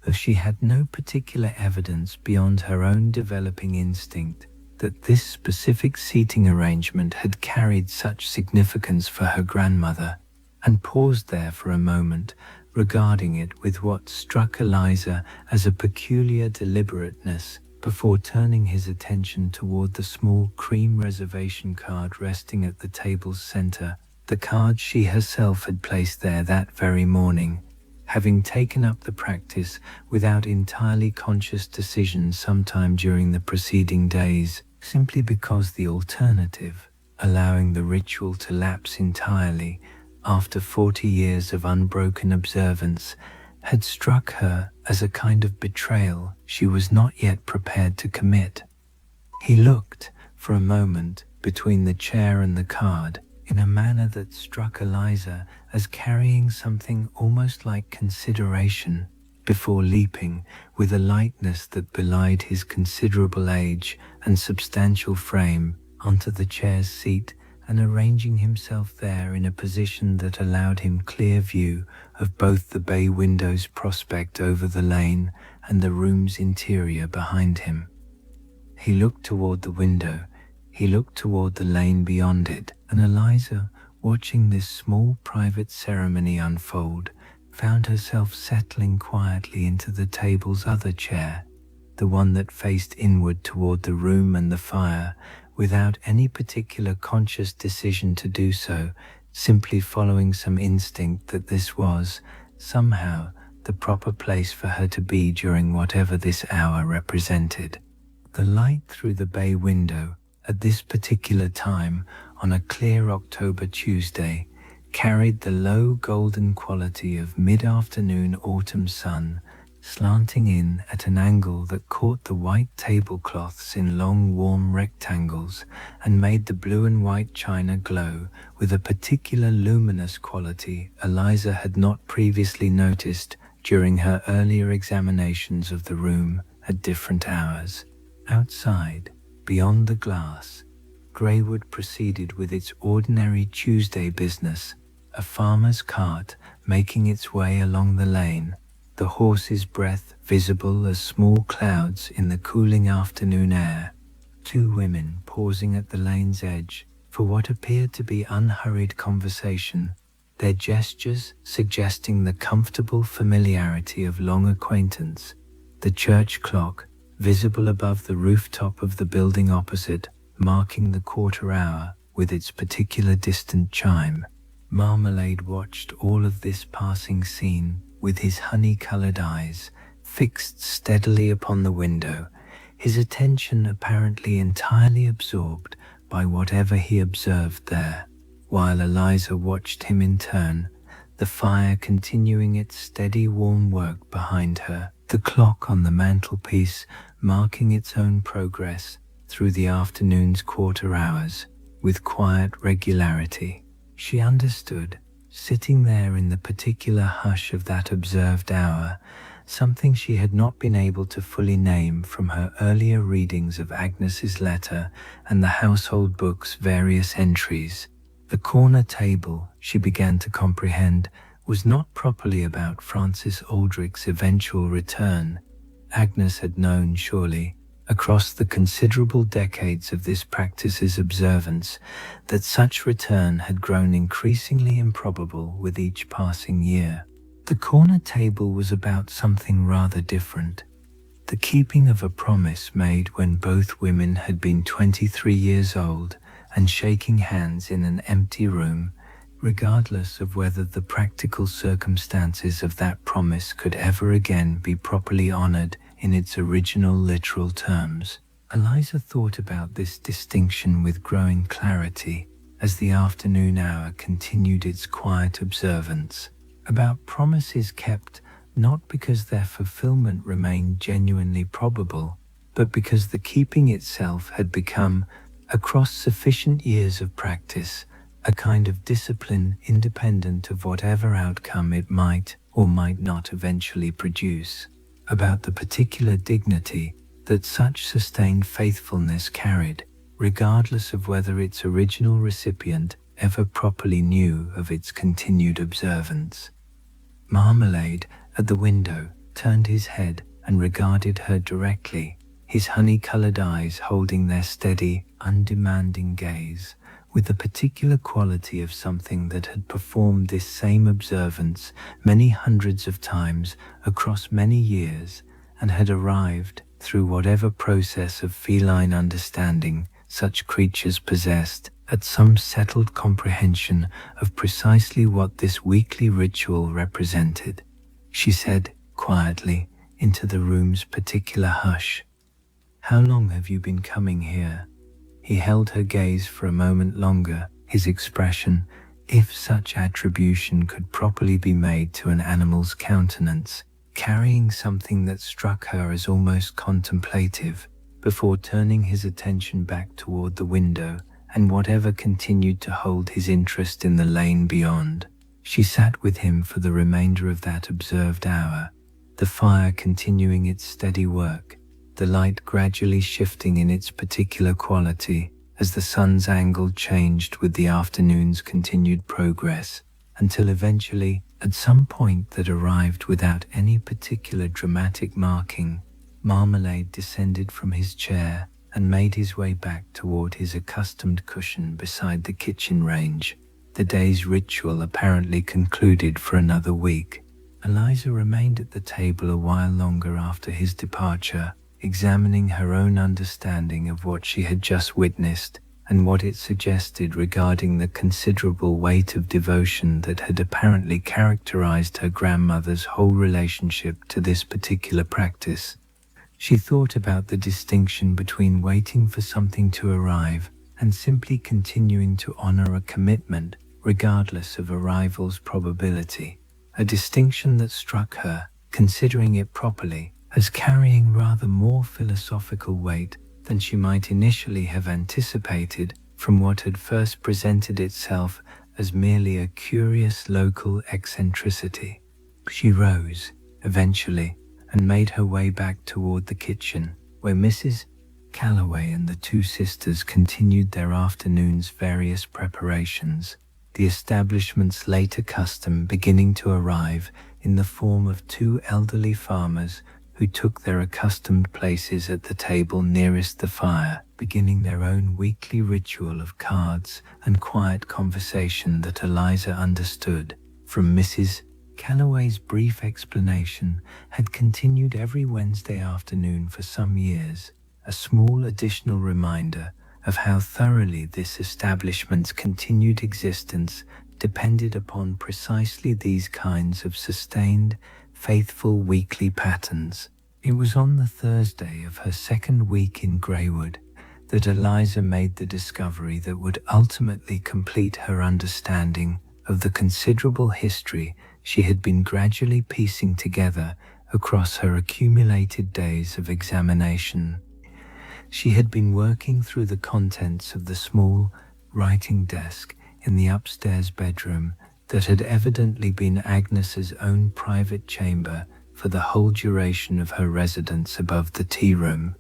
though she had no particular evidence beyond her own developing instinct, that this specific seating arrangement had carried such significance for her grandmother, and paused there for a moment, regarding it with what struck Eliza as a peculiar deliberateness before turning his attention toward the small cream reservation card resting at the table's center, the card she herself had placed there that very morning, having taken up the practice without entirely conscious decision sometime during the preceding days, simply because the alternative, allowing the ritual to lapse entirely after 40 years of unbroken observance, had struck her as a kind of betrayal she was not yet prepared to commit. He looked, for a moment, between the chair and the card, in a manner that struck Eliza as carrying something almost like consideration, before leaping, with a lightness that belied his considerable age and substantial frame, onto the chair's seat and arranging himself there in a position that allowed him clear view of both the bay window's prospect over the lane and the room's interior behind him. He looked toward the window, he looked toward the lane beyond it, and Eliza, watching this small private ceremony unfold, found herself settling quietly into the table's other chair, the one that faced inward toward the room and the fire, without any particular conscious decision to do so, simply following some instinct that this was, somehow, the proper place for her to be during whatever this hour represented. The light through the bay window, at this particular time, on a clear October Tuesday, carried the low golden quality of mid-afternoon autumn sun, slanting in at an angle that caught the white tablecloths in long warm rectangles and made the blue and white china glow with a particular luminous quality Eliza had not previously noticed during her earlier examinations of the room at different hours. Outside, beyond the glass, Greywood proceeded with its ordinary Tuesday business, a farmer's cart making its way along the lane, the horse's breath visible as small clouds in the cooling afternoon air, two women pausing at the lane's edge for what appeared to be unhurried conversation, their gestures suggesting the comfortable familiarity of long acquaintance, the church clock, visible above the rooftop of the building opposite, marking the quarter hour with its particular distant chime. Marmalade watched all of this passing scene with his honey-colored eyes fixed steadily upon the window, his attention apparently entirely absorbed by whatever he observed there, while Eliza watched him in turn, the fire continuing its steady warm work behind her, the clock on the mantelpiece marking its own progress through the afternoon's quarter hours with quiet regularity. She understood, sitting there in the particular hush of that observed hour, something she had not been able to fully name from her earlier readings of Agnes's letter and the household book's various entries. The corner table, she began to comprehend, was not properly about Francis Aldrich's eventual return. Agnes had known, surely, across the considerable decades of this practice's observance, that such return had grown increasingly improbable with each passing year. The corner table was about something rather different. The keeping of a promise made when both women had been 23 years old and shaking hands in an empty room, regardless of whether the practical circumstances of that promise could ever again be properly honored in its original literal terms. Eliza thought about this distinction with growing clarity as the afternoon hour continued its quiet observance, about promises kept not because their fulfillment remained genuinely probable, but because the keeping itself had become, across sufficient years of practice, a kind of discipline independent of whatever outcome it might or might not eventually produce, about the particular dignity that such sustained faithfulness carried, regardless of whether its original recipient ever properly knew of its continued observance. Marmalade, at the window, turned his head and regarded her directly, his honey-colored eyes holding their steady, undemanding gaze, with the particular quality of something that had performed this same observance many hundreds of times across many years, and had arrived, through whatever process of feline understanding such creatures possessed, at some settled comprehension of precisely what this weekly ritual represented. She said quietly into the room's particular hush, "How long have you been coming here?" He held her gaze for a moment longer, his expression, if such attribution could properly be made to an animal's countenance, carrying something that struck her as almost contemplative, before turning his attention back toward the window and whatever continued to hold his interest in the lane beyond. She sat with him for the remainder of that observed hour, the fire continuing its steady work, the light gradually shifting in its particular quality as the sun's angle changed with the afternoon's continued progress, until eventually, at some point that arrived without any particular dramatic marking, Marmalade descended from his chair and made his way back toward his accustomed cushion beside the kitchen range. The day's ritual apparently concluded for another week. Eliza remained at the table a while longer after his departure, examining her own understanding of what she had just witnessed and what it suggested regarding the considerable weight of devotion that had apparently characterized her grandmother's whole relationship to this particular practice. She thought about the distinction between waiting for something to arrive and simply continuing to honor a commitment regardless of arrival's probability, a distinction that struck her, considering it properly, as carrying rather more philosophical weight than she might initially have anticipated from what had first presented itself as merely a curious local eccentricity. She rose, eventually, and made her way back toward the kitchen, where Mrs. Calloway and the two sisters continued their afternoon's various preparations, the establishment's later custom beginning to arrive in the form of two elderly farmers who took their accustomed places at the table nearest the fire, beginning their own weekly ritual of cards and quiet conversation that Eliza understood, from Mrs. Calloway's brief explanation, had continued every Wednesday afternoon for some years, a small additional reminder of how thoroughly this establishment's continued existence depended upon precisely these kinds of sustained, faithful weekly patterns. It was on the Thursday of her second week in Greywood that Eliza made the discovery that would ultimately complete her understanding of the considerable history she had been gradually piecing together across her accumulated days of examination. She had been working through the contents of the small writing desk in the upstairs bedroom that had evidently been Agnes's own private chamber for the whole duration of her residence above the tea room,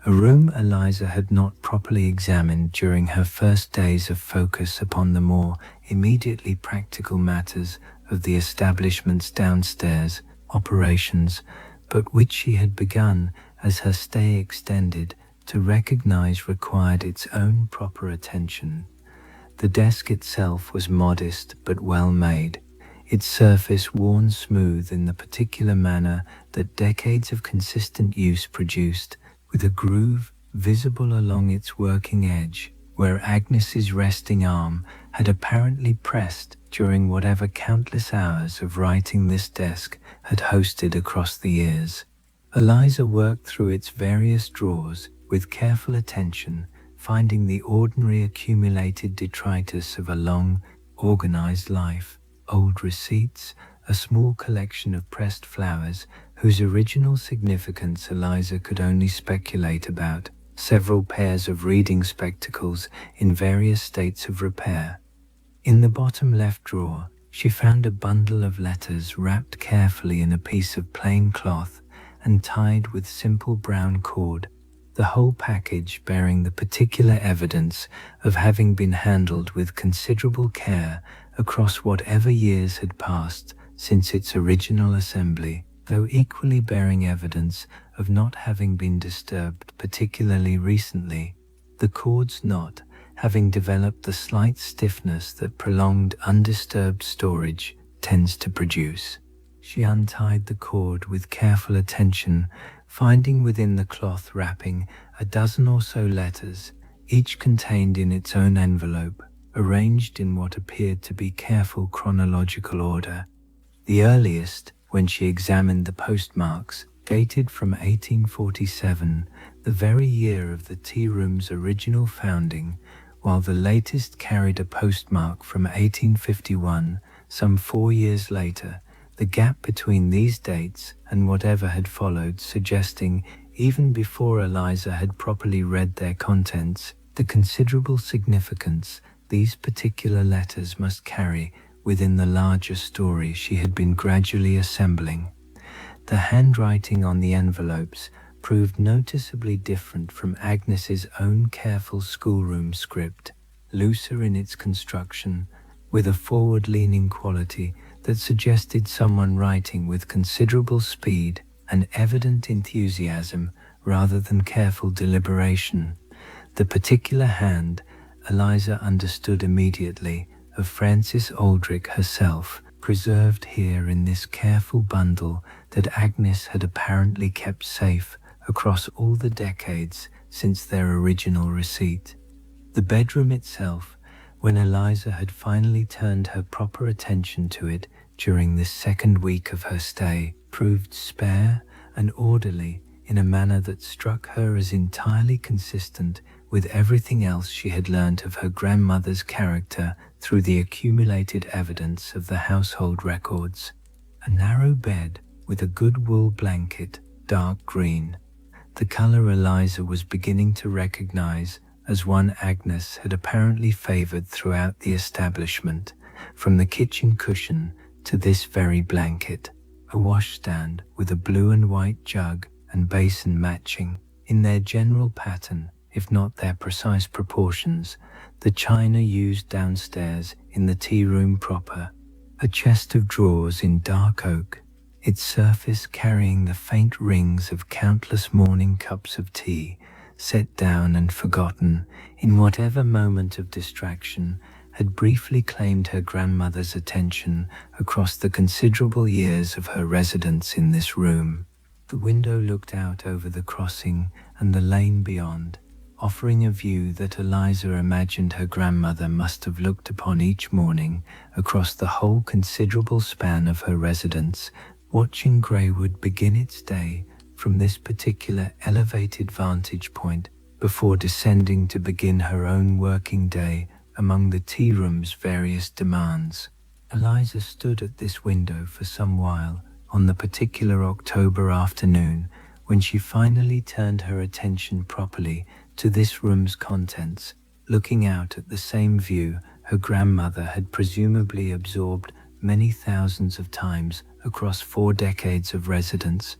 a room Eliza had not properly examined during her first days of focus upon the more immediately practical matters of the establishment's downstairs operations, but which she had begun, as her stay extended, to recognize required its own proper attention. The desk itself was modest but well made, its surface worn smooth in the particular manner that decades of consistent use produced, with a groove visible along its working edge, where Agnes's resting arm had apparently pressed during whatever countless hours of writing this desk had hosted across the years. Eliza worked through its various drawers with careful attention, finding the ordinary accumulated detritus of a long, organized life, old receipts, a small collection of pressed flowers whose original significance Eliza could only speculate about, several pairs of reading spectacles in various states of repair. In the bottom left drawer, she found a bundle of letters wrapped carefully in a piece of plain cloth and tied with simple brown cord, the whole package bearing the particular evidence of having been handled with considerable care across whatever years had passed since its original assembly, though equally bearing evidence of not having been disturbed particularly recently. The cord's knot having developed the slight stiffness that prolonged undisturbed storage tends to produce. She untied the cord with careful attention, finding within the cloth wrapping a dozen or so letters, each contained in its own envelope, arranged in what appeared to be careful chronological order. The earliest, when she examined the postmarks, dated from 1847, the very year of the tea room's original founding, while the latest carried a postmark from 1851, some 4 years later, the gap between these dates and whatever had followed suggesting, even before Eliza had properly read their contents, the considerable significance these particular letters must carry within the larger story she had been gradually assembling. The handwriting on the envelopes proved noticeably different from Agnes's own careful schoolroom script, looser in its construction, with a forward-leaning quality that suggested someone writing with considerable speed and evident enthusiasm rather than careful deliberation. The particular hand, Eliza understood immediately, of Frances Aldrich herself, preserved here in this careful bundle that Agnes had apparently kept safe across all the decades since their original receipt. The bedroom itself, when Eliza had finally turned her proper attention to it during this second week of her stay, proved spare and orderly in a manner that struck her as entirely consistent with everything else she had learnt of her grandmother's character through the accumulated evidence of the household records. A narrow bed with a good wool blanket, dark green, the colour Eliza was beginning to recognize as one Agnes had apparently favoured throughout the establishment, from the kitchen cushion to this very blanket. A washstand with a blue and white jug and basin matching, in their general pattern, if not their precise proportions, the china used downstairs in the tea room proper. A chest of drawers in dark oak, its surface carrying the faint rings of countless morning cups of tea, set down and forgotten in whatever moment of distraction had briefly claimed her grandmother's attention across the considerable years of her residence in this room. The window looked out over the crossing and the lane beyond, offering a view that Eliza imagined her grandmother must have looked upon each morning across the whole considerable span of her residence, watching Greywood begin its day from this particular elevated vantage point before descending to begin her own working day among the tea room's various demands. Eliza stood at this window for some while on the particular October afternoon when she finally turned her attention properly to this room's contents, looking out at the same view her grandmother had presumably absorbed many thousands of times across 4 decades of residence,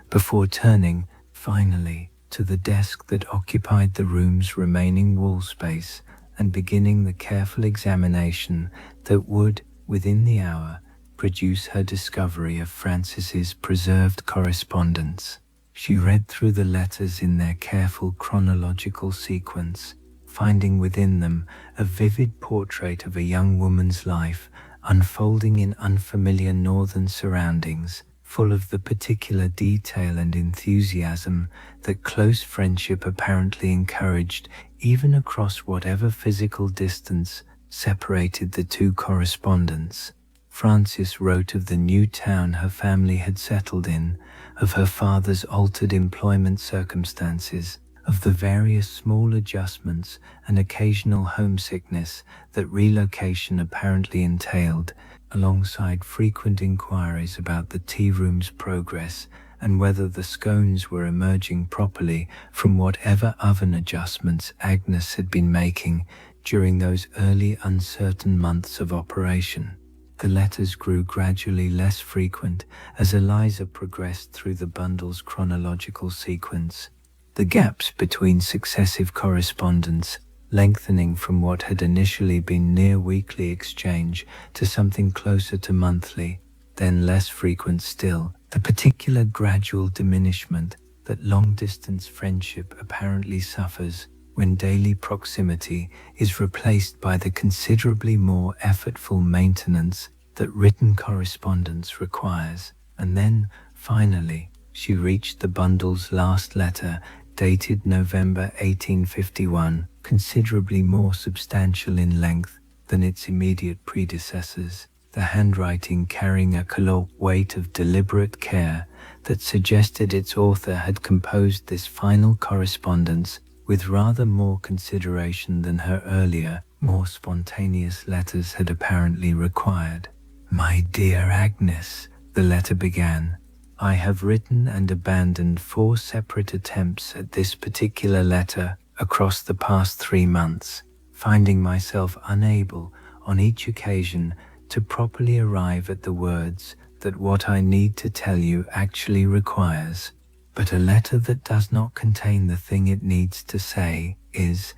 before turning, finally, to the desk that occupied the room's remaining wall space and beginning the careful examination that would, within the hour, produce her discovery of Frances's preserved correspondence. She read through the letters in their careful chronological sequence, finding within them a vivid portrait of a young woman's life unfolding in unfamiliar northern surroundings, full of the particular detail and enthusiasm that close friendship apparently encouraged even across whatever physical distance separated the two correspondents. Frances wrote of the new town her family had settled in, of her father's altered employment circumstances, of the various small adjustments and occasional homesickness that relocation apparently entailed, alongside frequent inquiries about the tea room's progress and whether the scones were emerging properly from whatever oven adjustments Agnes had been making during those early uncertain months of operation. The letters grew gradually less frequent as Eliza progressed through the bundle's chronological sequence, the gaps between successive correspondence lengthening from what had initially been near weekly exchange to something closer to monthly, then less frequent still, the particular gradual diminishment that long-distance friendship apparently suffers when daily proximity is replaced by the considerably more effortful maintenance that written correspondence requires. And then, finally, she reached the bundle's last letter, dated November 1851, considerably more substantial in length than its immediate predecessors, the handwriting carrying a colossal weight of deliberate care that suggested its author had composed this final correspondence with rather more consideration than her earlier, more spontaneous letters had apparently required. "My dear Agnes," the letter began, "I have written and abandoned 4 separate attempts at this particular letter across the past 3 months, finding myself unable on each occasion to properly arrive at the words that what I need to tell you actually requires. But a letter that does not contain the thing it needs to say is,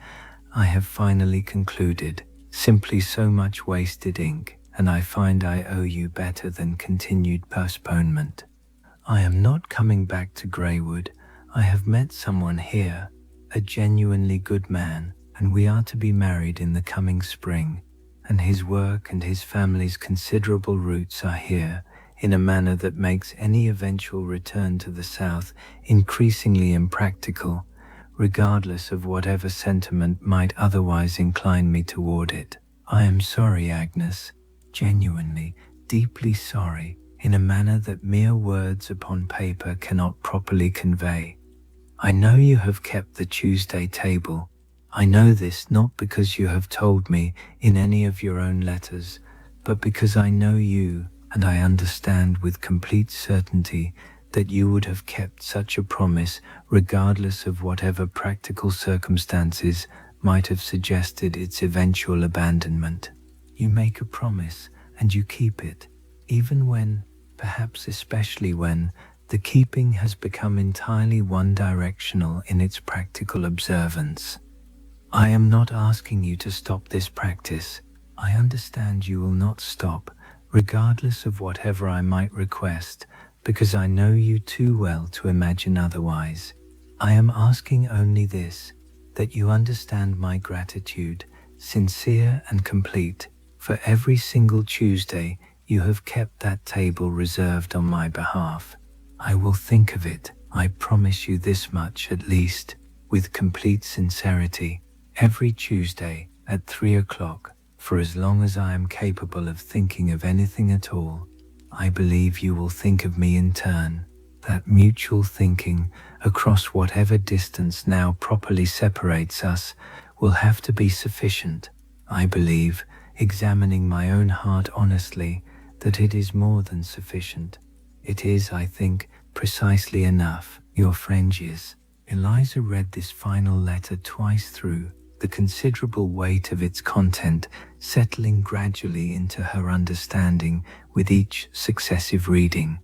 I have finally concluded, simply so much wasted ink, and I find I owe you better than continued postponement. I am not coming back to Greywood. I have met someone here, a genuinely good man, and we are to be married in the coming spring, and his work and his family's considerable roots are here, in a manner that makes any eventual return to the south increasingly impractical, regardless of whatever sentiment might otherwise incline me toward it. I am sorry, Agnes, genuinely, deeply sorry, in a manner that mere words upon paper cannot properly convey. I know you have kept the Tuesday table. I know this not because you have told me in any of your own letters, but because I know you, and I understand with complete certainty that you would have kept such a promise regardless of whatever practical circumstances might have suggested its eventual abandonment. You make a promise and you keep it, even when, perhaps especially when, the keeping has become entirely one-directional in its practical observance. I am not asking you to stop this practice. I understand you will not stop, regardless of whatever I might request, because I know you too well to imagine otherwise. I am asking only this, that you understand my gratitude, sincere and complete, for every single Tuesday you have kept that table reserved on my behalf. I will think of it, I promise you this much at least, with complete sincerity, every Tuesday at 3 o'clock, for as long as I am capable of thinking of anything at all. I believe you will think of me in turn. That mutual thinking across whatever distance now properly separates us will have to be sufficient. I believe, examining my own heart honestly, that it is more than sufficient. It is, I think, precisely enough. Your friend is. Eliza read this final letter twice through, the considerable weight of its content settling gradually into her understanding with each successive reading.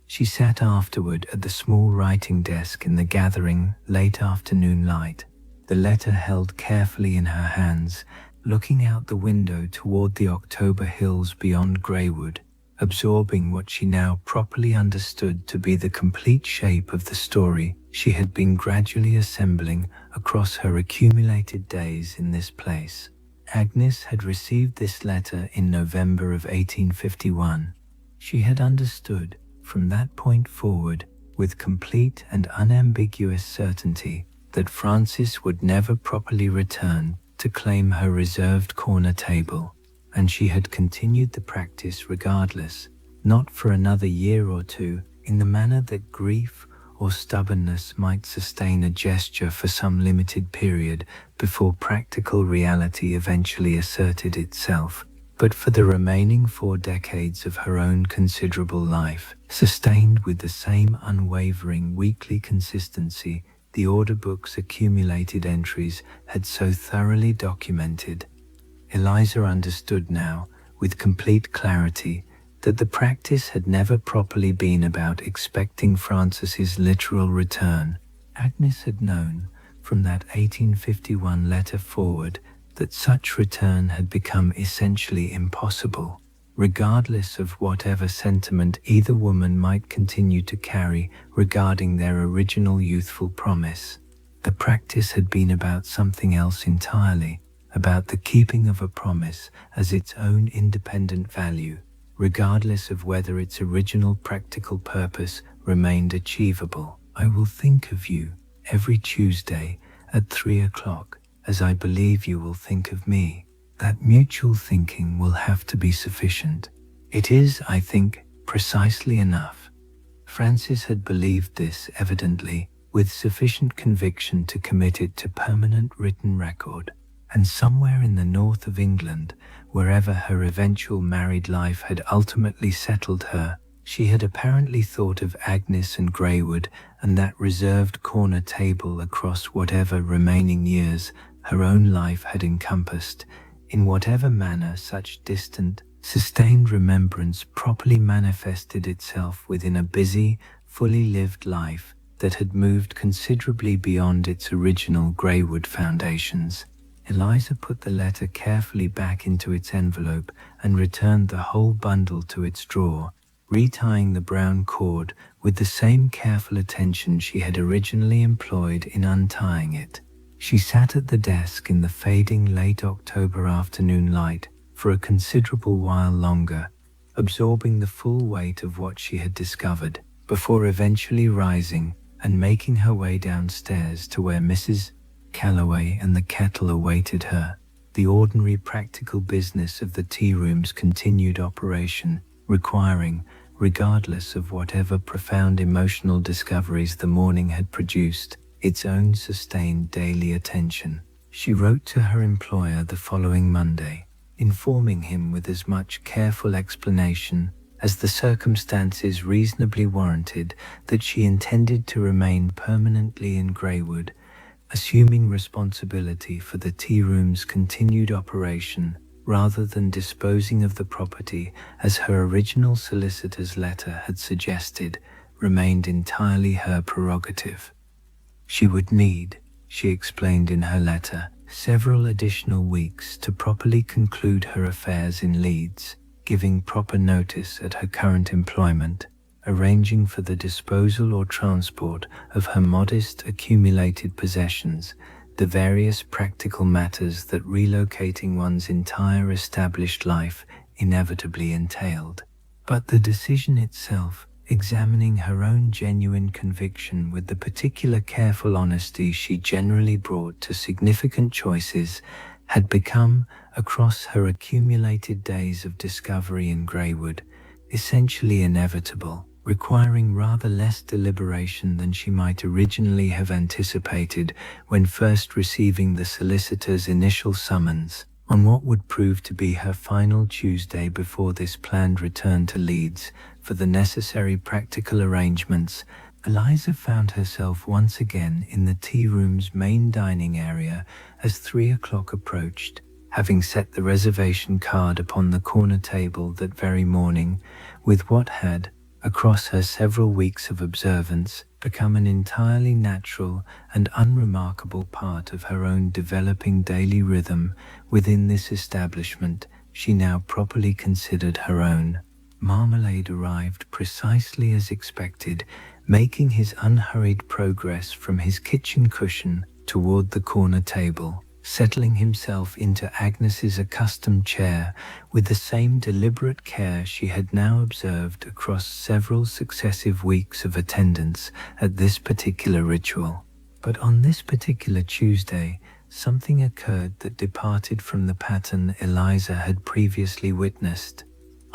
She sat afterward at the small writing desk in the gathering, late afternoon light, the letter held carefully in her hands, looking out the window toward the October hills beyond Greywood, absorbing what she now properly understood to be the complete shape of the story she had been gradually assembling across her accumulated days in this place. Agnes had received this letter in November of 1851. She had understood, from that point forward, with complete and unambiguous certainty, that Francis would never properly return to claim her reserved corner table, and she had continued the practice regardless, not for another year or two, in the manner that grief or stubbornness might sustain a gesture for some limited period before practical reality eventually asserted itself, but for the remaining 4 decades of her own considerable life, sustained with the same unwavering weekly consistency the order book's accumulated entries had so thoroughly documented. Eliza understood now, with complete clarity, that the practice had never properly been about expecting Francis's literal return. Agnes had known, from that 1851 letter forward, that such return had become essentially impossible, regardless of whatever sentiment either woman might continue to carry regarding their original youthful promise. The practice had been about something else entirely, about the keeping of a promise as its own independent value, regardless of whether its original practical purpose remained achievable. I will think of you every Tuesday at 3 o'clock, as I believe you will think of me. That mutual thinking will have to be sufficient. It is, I think, precisely enough. Francis had believed this, evidently, with sufficient conviction to commit it to permanent written record. And somewhere in the north of England, wherever her eventual married life had ultimately settled her, she had apparently thought of Agnes and Greywood and that reserved corner table across whatever remaining years her own life had encompassed, in whatever manner such distant, sustained remembrance properly manifested itself within a busy, fully lived life that had moved considerably beyond its original Greywood foundations. Eliza put the letter carefully back into its envelope and returned the whole bundle to its drawer, retying the brown cord with the same careful attention she had originally employed in untying it. She sat at the desk in the fading late October afternoon light for a considerable while longer, absorbing the full weight of what she had discovered, before eventually rising and making her way downstairs to where Mrs. Calloway and the kettle awaited her. The ordinary practical business of the tea room's continued operation, requiring, regardless of whatever profound emotional discoveries the morning had produced, its own sustained daily attention. She wrote to her employer the following Monday, informing him with as much careful explanation as the circumstances reasonably warranted that she intended to remain permanently in Greywood, assuming responsibility for the tea room's continued operation rather than disposing of the property as her original solicitor's letter had suggested remained entirely her prerogative. She would need, she explained in her letter, several additional weeks to properly conclude her affairs in Leeds, giving proper notice at her current employment, arranging for the disposal or transport of her modest accumulated possessions, the various practical matters that relocating one's entire established life inevitably entailed. But the decision itself, examining her own genuine conviction with the particular careful honesty she generally brought to significant choices, had become, across her accumulated days of discovery in Greywood, essentially inevitable, requiring rather less deliberation than she might originally have anticipated when first receiving the solicitor's initial summons. On what would prove to be her final Tuesday before this planned return to Leeds for the necessary practical arrangements, Eliza found herself once again in the tea room's main dining area as 3 o'clock approached, having set the reservation card upon the corner table that very morning, with what had, across her several weeks of observance, become an entirely natural and unremarkable part of her own developing daily rhythm within this establishment she now properly considered her own. Marmalade arrived precisely as expected, making his unhurried progress from his kitchen cushion toward the corner table, settling himself into Agnes's accustomed chair with the same deliberate care she had now observed across several successive weeks of attendance at this particular ritual. But on this particular Tuesday, something occurred that departed from the pattern Eliza had previously witnessed.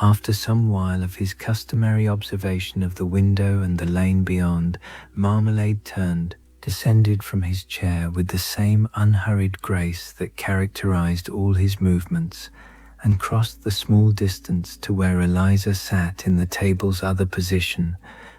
After some while of his customary observation of the window and the lane beyond, Marmalade turned, descended from his chair with the same unhurried grace that characterized all his movements, and crossed the small distance to where Eliza sat in the table's other position,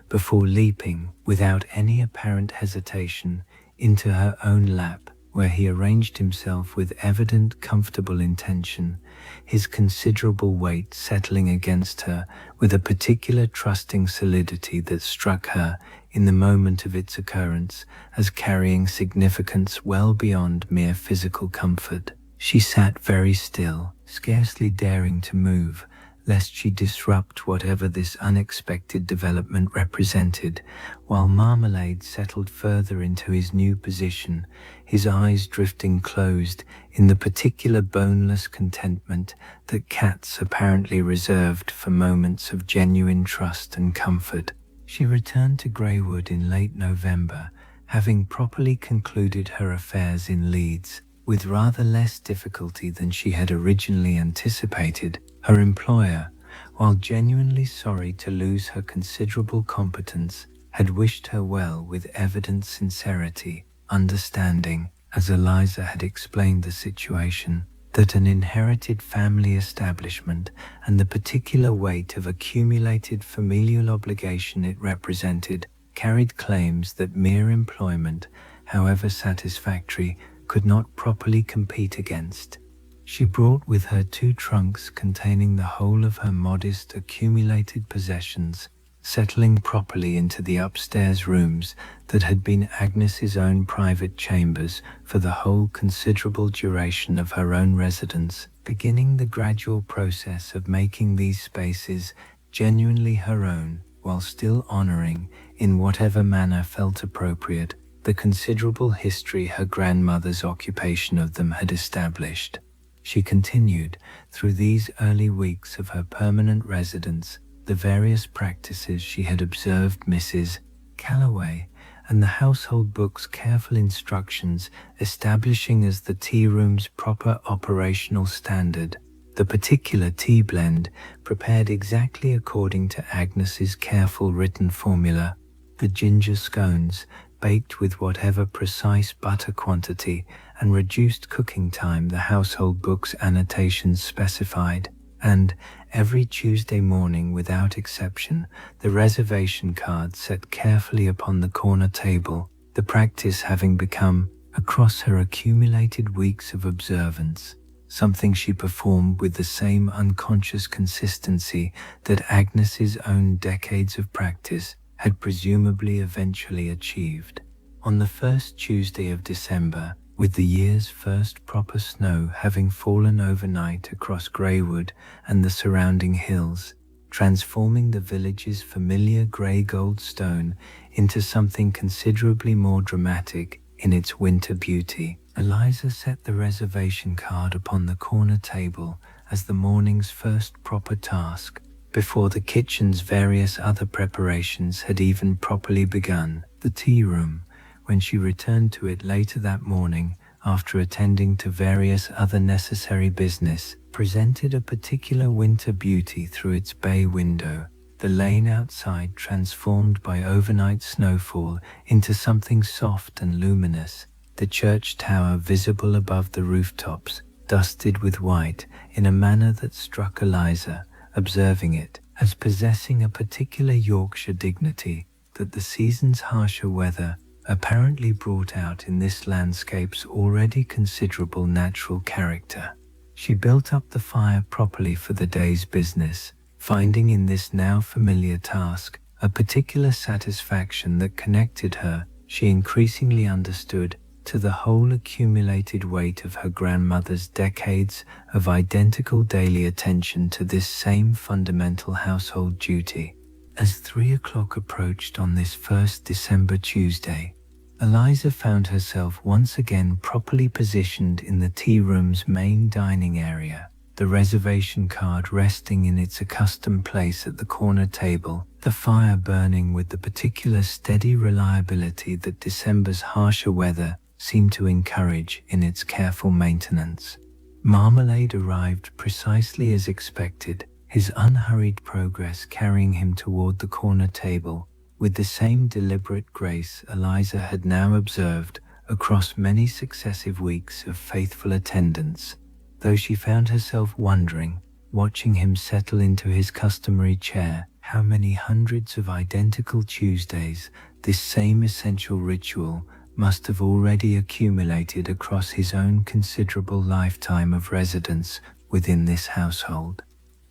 before leaping, without any apparent hesitation, into her own lap, where he arranged himself with evident comfortable intention, his considerable weight settling against her with a particular trusting solidity that struck her, in the moment of its occurrence, as carrying significance well beyond mere physical comfort. She sat very still, scarcely daring to move, lest she disrupt whatever this unexpected development represented. While Marmalade settled further into his new position, his eyes drifting closed in the particular boneless contentment that cats apparently reserved for moments of genuine trust and comfort. She returned to Greywood in late November, having properly concluded her affairs in Leeds. With rather less difficulty than she had originally anticipated, her employer, while genuinely sorry to lose her considerable competence, had wished her well with evident sincerity, understanding, as Eliza had explained the situation, that an inherited family establishment and the particular weight of accumulated familial obligation it represented carried claims that mere employment, however satisfactory, could not properly compete against. She brought with her 2 trunks containing the whole of her modest accumulated possessions, settling properly into the upstairs rooms that had been Agnes's own private chambers for the whole considerable duration of her own residence, beginning the gradual process of making these spaces genuinely her own, while still honoring, in whatever manner felt appropriate, the considerable history her grandmother's occupation of them had established. She continued, through these early weeks of her permanent residence, the various practices she had observed Mrs. Calloway and the household book's careful instructions establishing as the tea room's proper operational standard, the particular tea blend prepared exactly according to Agnes's careful written formula, the ginger scones, baked with whatever precise butter quantity and reduced cooking time the household book's annotations specified, and every Tuesday morning without exception the reservation card set carefully upon the corner table, the practice having become, across her accumulated weeks of observance, something she performed with the same unconscious consistency that Agnes's own decades of practice had presumably eventually achieved. On the first Tuesday of December, with the year's first proper snow having fallen overnight across Greywood and the surrounding hills, transforming the village's familiar grey-gold stone into something considerably more dramatic in its winter beauty, Eliza set the reservation card upon the corner table as the morning's first proper task, before the kitchen's various other preparations had even properly begun. The tea room, when she returned to it later that morning after attending to various other necessary business, presented a particular winter beauty through its bay window, the lane outside transformed by overnight snowfall into something soft and luminous, the church tower visible above the rooftops, dusted with white in a manner that struck Eliza, observing it, as possessing a particular Yorkshire dignity that the season's harsher weather apparently brought out in this landscape's already considerable natural character. She built up the fire properly for the day's business, finding in this now familiar task a particular satisfaction that connected her, she increasingly understood, to the whole accumulated weight of her grandmother's decades of identical daily attention to this same fundamental household duty. As 3 o'clock approached on this first December Tuesday, Eliza found herself once again properly positioned in the tea room's main dining area, the reservation card resting in its accustomed place at the corner table, the fire burning with the particular steady reliability that December's harsher weather seemed to encourage in its careful maintenance. Marmalade arrived precisely as expected, his unhurried progress carrying him toward the corner table with the same deliberate grace Eliza had now observed across many successive weeks of faithful attendance, though she found herself wondering, watching him settle into his customary chair, how many hundreds of identical Tuesdays this same essential ritual must have already accumulated across his own considerable lifetime of residence within this household.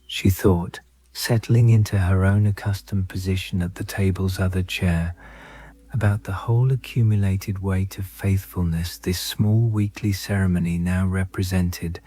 She thought, settling into her own accustomed position at the table's other chair, about the whole accumulated weight of faithfulness this small weekly ceremony now represented,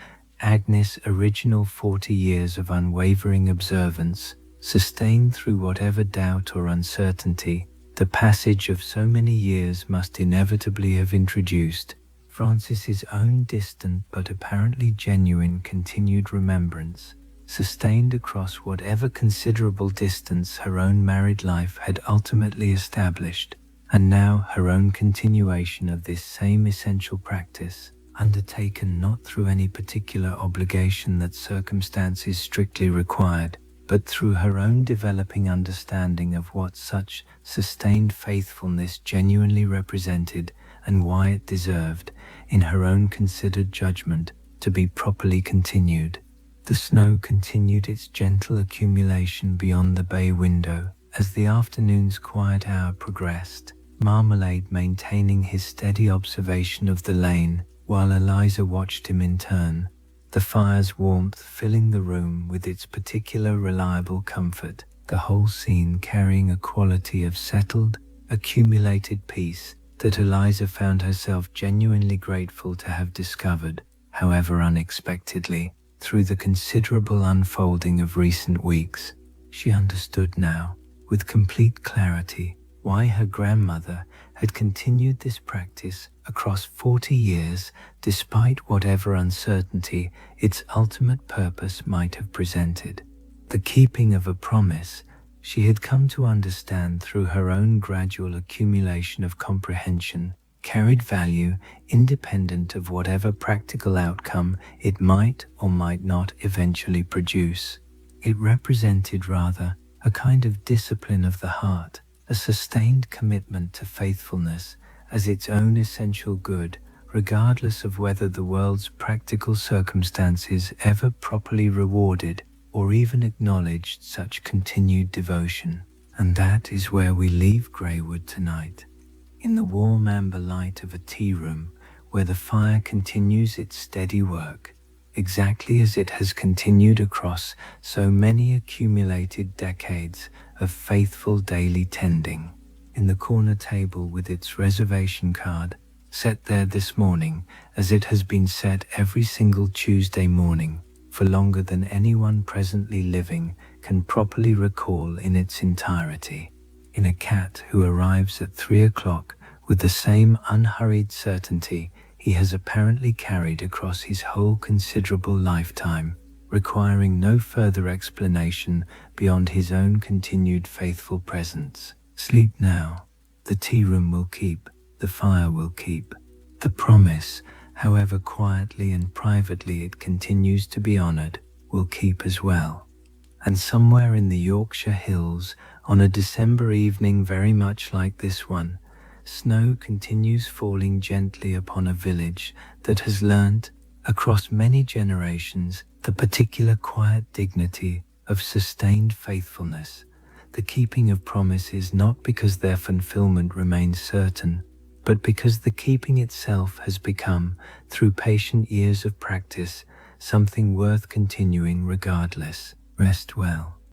Agnes' original 40 years of unwavering observance, sustained through whatever doubt or uncertainty the passage of so many years must inevitably have introduced, Francis's own distant but apparently genuine continued remembrance, sustained across whatever considerable distance her own married life had ultimately established, and now her own continuation of this same essential practice, undertaken not through any particular obligation that circumstances strictly required, but through her own developing understanding of what such sustained faithfulness genuinely represented and why it deserved, in her own considered judgment, to be properly continued. The snow continued its gentle accumulation beyond the bay window as the afternoon's quiet hour progressed, Marmalade maintaining his steady observation of the lane while Eliza watched him in turn, the fire's warmth filling the room with its particular reliable comfort, the whole scene carrying a quality of settled, accumulated peace that Eliza found herself genuinely grateful to have discovered, however unexpectedly, through the considerable unfolding of recent weeks. She understood now, with complete clarity, why her grandmother had continued this practice across 40 years despite whatever uncertainty its ultimate purpose might have presented. The keeping of a promise, she had come to understand through her own gradual accumulation of comprehension, carried value independent of whatever practical outcome it might or might not eventually produce. It represented rather a kind of discipline of the heart, a sustained commitment to faithfulness as its own essential good, regardless of whether the world's practical circumstances ever properly rewarded or even acknowledged such continued devotion. And that is where we leave Greywood tonight, in the warm amber light of a tea room where the fire continues its steady work, exactly as it has continued across so many accumulated decades of faithful daily tending. In the corner table with its reservation card, set there this morning as it has been set every single Tuesday morning for longer than anyone presently living can properly recall in its entirety. In a cat who arrives at 3 o'clock with the same unhurried certainty he has apparently carried across his whole considerable lifetime, requiring no further explanation beyond his own continued faithful presence. Sleep now. The tea room will keep, the fire will keep. The promise, however quietly and privately it continues to be honored, will keep as well. And somewhere in the Yorkshire hills, on a December evening very much like this one, snow continues falling gently upon a village that has learnt, across many generations, the particular quiet dignity of sustained faithfulness, the keeping of promises not because their fulfillment remains certain, but because the keeping itself has become, through patient years of practice, something worth continuing regardless. Rest well.